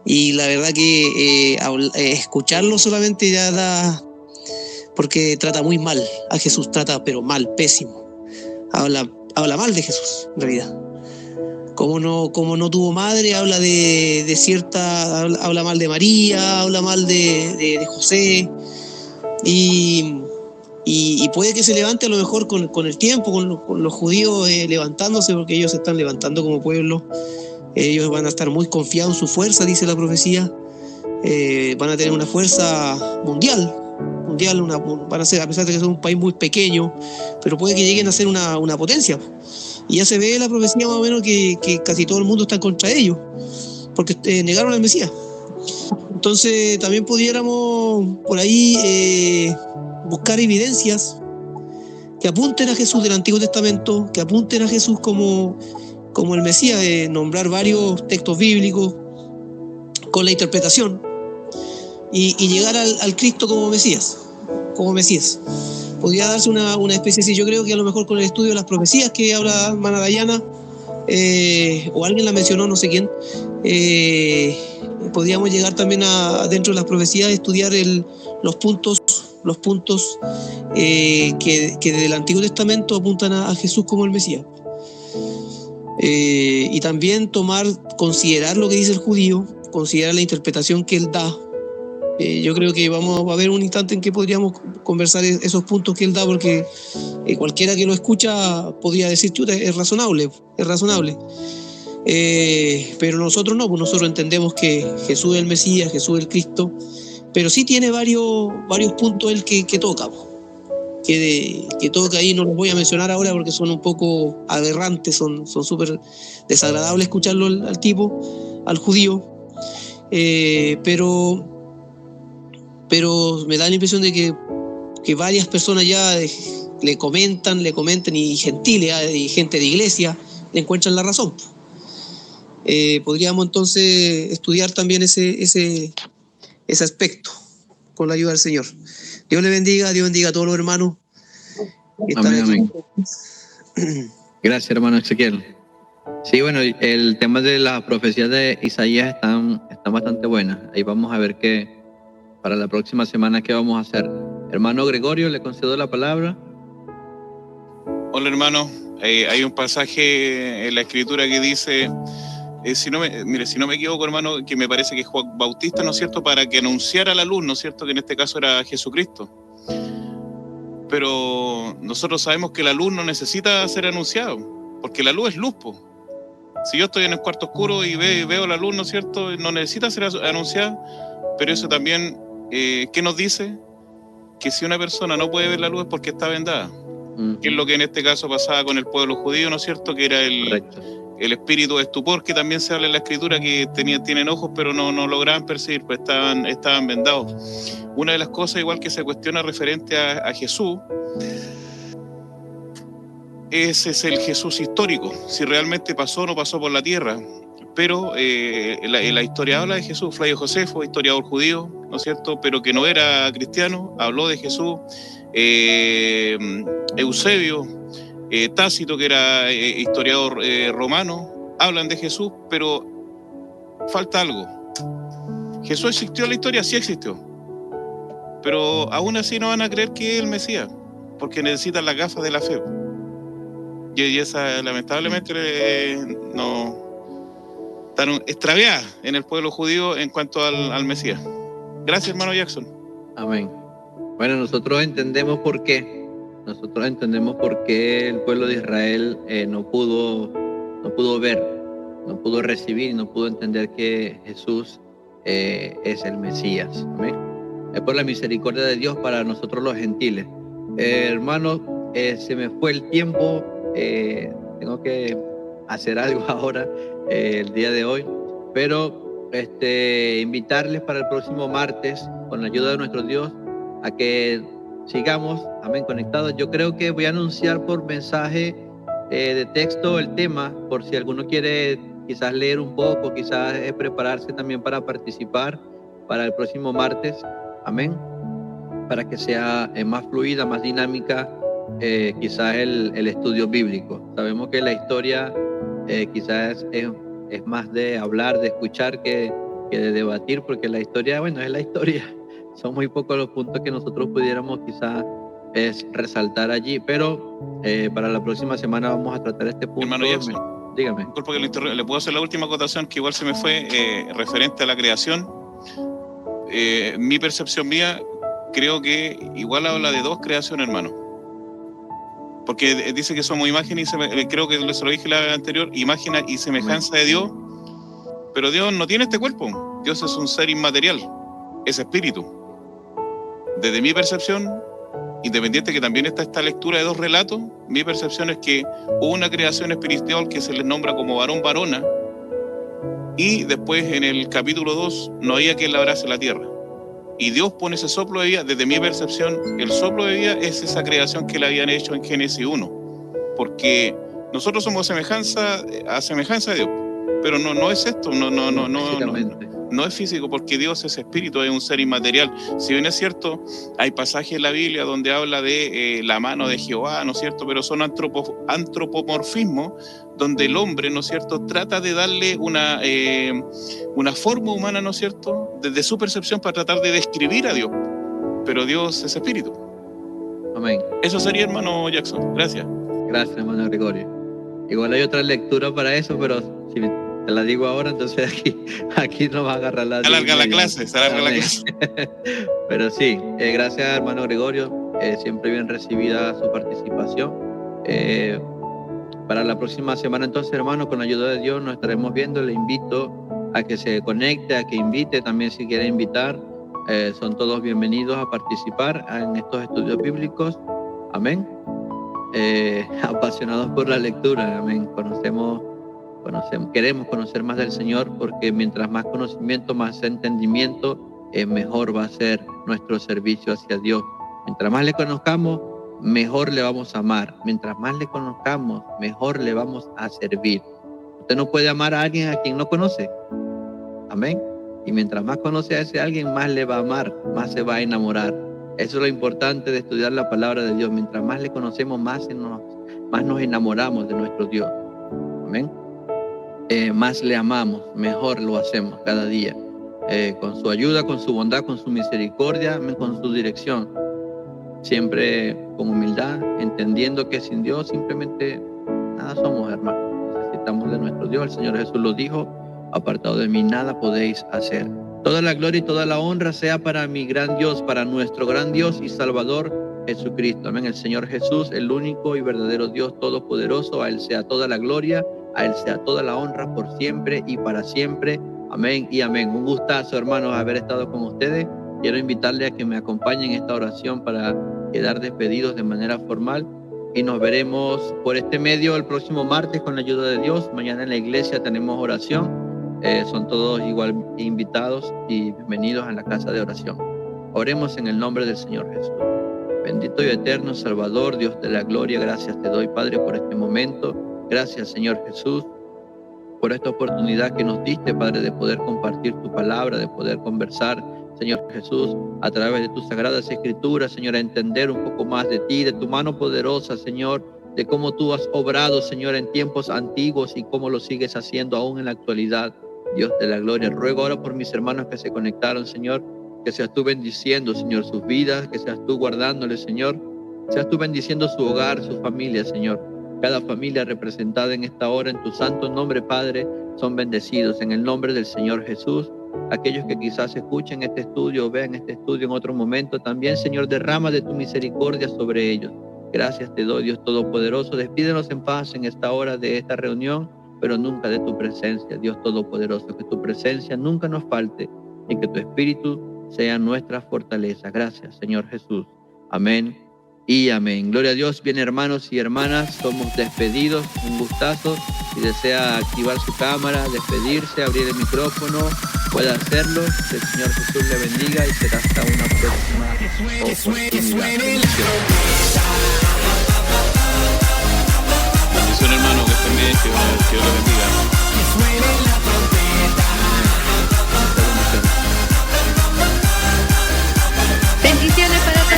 y la verdad que escucharlo solamente ya da, porque trata muy mal a Jesús, trata pero mal, pésimo, habla mal de Jesús en realidad. Como no tuvo madre, habla de cierta, habla mal de María, habla mal de José, y puede que se levante a lo mejor con el tiempo, con los judíos levantándose, porque ellos se están levantando como pueblo. Ellos van a estar muy confiados en su fuerza, dice la profecía. Van a tener una fuerza mundial, van a ser, a pesar de que son un país muy pequeño, pero puede que lleguen a ser una potencia. Y ya se ve la profecía más o menos que casi todo el mundo está contra ellos, porque negaron al Mesías. Entonces también pudiéramos por ahí buscar evidencias que apunten a Jesús del Antiguo Testamento, que apunten a Jesús como el Mesías, nombrar varios textos bíblicos con la interpretación y llegar al Cristo como Mesías. Podría darse una especie así. Yo creo que a lo mejor con el estudio de las profecías que habla hermana Dayana, o alguien la mencionó, no sé quién, podríamos llegar también dentro de las profecías a estudiar los puntos que del Antiguo Testamento apuntan a Jesús como el Mesías. Y también considerar lo que dice el judío, considerar la interpretación que él da. Yo creo que vamos a ver un instante en que podríamos conversar esos puntos que él da, porque cualquiera que lo escucha podría decir, chuta, es razonable. Pero nosotros no, pues nosotros entendemos que Jesús es el Mesías, Jesús es el Cristo, pero sí tiene varios puntos él que toca, que toca ahí. No los voy a mencionar ahora porque son un poco aberrantes, son súper desagradables escucharlo al tipo, al judío. pero me da la impresión de que varias personas ya le comentan y gentiles y gente de iglesia le encuentran la razón. Podríamos entonces estudiar también ese aspecto con la ayuda del Señor. Dios le bendiga, Dios bendiga a todos los hermanos que están aquí. Amén. Gracias, hermano Ezequiel. Sí, bueno, el tema de las profecías de Isaías están bastante buenas. Ahí vamos a ver para la próxima semana qué vamos a hacer. Hermano Gregorio, le concedo la palabra. Hola, hermano. Hay un pasaje en la Escritura que dice, si no me equivoco, hermano, que me parece que es Juan Bautista, ¿no es cierto?, para que anunciara la luz, ¿no es cierto?, que en este caso era Jesucristo. Pero nosotros sabemos que la luz no necesita ser anunciado, porque la luz es luz, po. Si yo estoy en el cuarto oscuro y veo la luz, ¿no es cierto?, no necesita ser anunciada. Pero eso también, ¿qué nos dice? Que si una persona no puede ver la luz es porque está vendada. Que es lo que en este caso pasaba con el pueblo judío, ¿no es cierto?, que era el espíritu de estupor, que también se habla en la Escritura, que tienen ojos pero no lograban percibir, pues estaban vendados. Una de las cosas igual que se cuestiona referente a Jesús, ese es el Jesús histórico, si realmente pasó o no pasó por la tierra. Pero la historia habla de Jesús. Flavio Josefo, historiador judío, ¿no es cierto?, pero que no era cristiano, habló de Jesús. Eusebio, Tácito, que era historiador romano, hablan de Jesús, pero falta algo. ¿Jesús existió en la historia? Sí existió, pero aún así no van a creer que es el Mesías, porque necesitan las gafas de la fe, y esa lamentablemente no están extraviadas en el pueblo judío en cuanto al Mesías. Gracias, hermano Jackson. Amén. Bueno, nosotros entendemos por qué el pueblo de Israel no pudo ver, no pudo recibir, no pudo entender que Jesús es el Mesías. Amén. Es por la misericordia de Dios para nosotros los gentiles. Hermanos, se me fue el tiempo, tengo que hacer algo ahora, el día de hoy, pero invitarles para el próximo martes, con la ayuda de nuestro Dios, a que sigamos, amén, conectados. Yo creo que voy a anunciar por mensaje de texto el tema, por si alguno quiere quizás leer un poco, quizás prepararse también para participar para el próximo martes, amén, para que sea más fluida, más dinámica, quizás el estudio bíblico. Sabemos que la historia quizás es más de hablar, de escuchar que de debatir, porque la historia, bueno, es la historia. Son muy pocos los puntos que nosotros pudiéramos quizás resaltar allí, pero para la próxima semana vamos a tratar este punto. Hermano Jackson, dígame. Disculpa que le puedo hacer la última acotación, que igual se me fue, referente a la creación. Mi percepción mía, creo que igual habla de dos creaciones, hermano. Porque dice que somos imagen y creo que se lo dije la vez anterior, imagen y semejanza de Dios, pero Dios no tiene este cuerpo. Dios es un ser inmaterial, es espíritu. Desde mi percepción, independiente que también está esta lectura de dos relatos, mi percepción es que hubo una creación espiritual que se les nombra como varón-varona, y después en el capítulo 2 no había quien labrase la tierra. Y Dios pone ese soplo de vida. Desde mi percepción, el soplo de vida es esa creación que le habían hecho en Génesis 1. Porque nosotros somos a semejanza de Dios. Pero no es esto, no es físico, porque Dios es espíritu, es un ser inmaterial. Si bien es cierto, hay pasajes en la Biblia donde habla de la mano de Jehová, ¿no es cierto? Pero son antropomorfismos, donde el hombre, ¿no es cierto?, trata de darle una forma humana, ¿no es cierto?, desde su percepción para tratar de describir a Dios. Pero Dios es espíritu. Amén. Eso sería, hermano Jackson. Gracias. Gracias, hermano Gregorio. Igual hay otra lectura para eso, pero si te la digo ahora, entonces aquí no va a agarrar la... Se alarga la clase. Pero sí, gracias, hermano Gregorio. Siempre bien recibida su participación. Para la próxima semana, entonces, hermano, con la ayuda de Dios nos estaremos viendo. Le invito a que se conecte, a que invite también si quiere invitar. Son todos bienvenidos a participar en estos estudios bíblicos. Amén. Apasionados por la lectura. Amén. Conocemos queremos conocer más del Señor, porque mientras más conocimiento, más entendimiento, mejor va a ser nuestro servicio hacia Dios. Mientras más le conozcamos, mejor le vamos a amar. Mientras más le conozcamos, mejor le vamos a servir. Usted no puede amar a alguien a quien no conoce. Amén. Y mientras más conoce a ese alguien, más le va a amar, más se va a enamorar. Eso es lo importante de estudiar la palabra de Dios. Mientras más le conocemos, más nos enamoramos de nuestro Dios. Amén. Más le amamos, mejor lo hacemos cada día. Con su ayuda, con su bondad, con su misericordia, con su dirección. Siempre con humildad, entendiendo que sin Dios simplemente nada somos, hermanos. Necesitamos de nuestro Dios. El Señor Jesús lo dijo: apartado de mí nada podéis hacer. Toda la gloria y toda la honra sea para mi gran Dios, para nuestro gran Dios y Salvador Jesucristo. Amén. El Señor Jesús, el único y verdadero Dios todopoderoso, a Él sea toda la gloria, a Él sea toda la honra por siempre y para siempre. Amén y amén. Un gustazo, hermanos, haber estado con ustedes. Quiero invitarle a que me acompañen en esta oración para quedar despedidos de manera formal. Y nos veremos por este medio el próximo martes con la ayuda de Dios. Mañana en la iglesia tenemos oración. Son todos igual invitados y bienvenidos a la casa de oración. Oremos en el nombre del Señor Jesús. Bendito y eterno Salvador, Dios de la gloria, gracias te doy, Padre, por este momento. Gracias, Señor Jesús, por esta oportunidad que nos diste, Padre, de poder compartir tu palabra, de poder conversar, Señor Jesús, a través de tus sagradas escrituras, Señor, a entender un poco más de ti, de tu mano poderosa, Señor, de cómo tú has obrado, Señor, en tiempos antiguos y cómo lo sigues haciendo aún en la actualidad. Dios de la gloria, ruego ahora por mis hermanos que se conectaron, Señor, que seas tú bendiciendo, Señor, sus vidas, que seas tú guardándoles, Señor, seas tú bendiciendo su hogar, su familia, Señor. Cada familia representada en esta hora, en tu santo nombre, Padre, son bendecidos en el nombre del Señor Jesús. Aquellos que quizás escuchen este estudio o vean este estudio en otro momento, también, Señor, derrama de tu misericordia sobre ellos. Gracias te doy, Dios Todopoderoso. Despídenos en paz en esta hora de esta reunión, pero nunca de tu presencia, Dios Todopoderoso. Que tu presencia nunca nos falte y que tu Espíritu sea nuestra fortaleza. Gracias, Señor Jesús. Amén y amén. Gloria a Dios. Bien, hermanos y hermanas, somos despedidos. Un gustazo. Si desea activar su cámara, despedirse, abrir el micrófono, puede hacerlo. Que el Señor Jesús le bendiga y será hasta una próxima oportunidad. Bendición, hermano, que estén bien, que Dios le bendiga. Bendiciones para todos.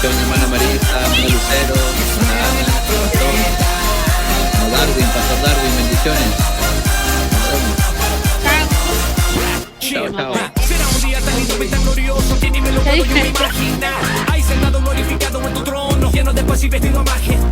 Bendición, hermana Marisa, hermana Lucero, hermana Ana, Pastor Darwin, bendiciones. Chao, chao. Será un día tan lindo y tan glorioso que ni me lo puedo imaginar. Hay sentado glorificado en tu trono, lleno de paz y vestido a majestad.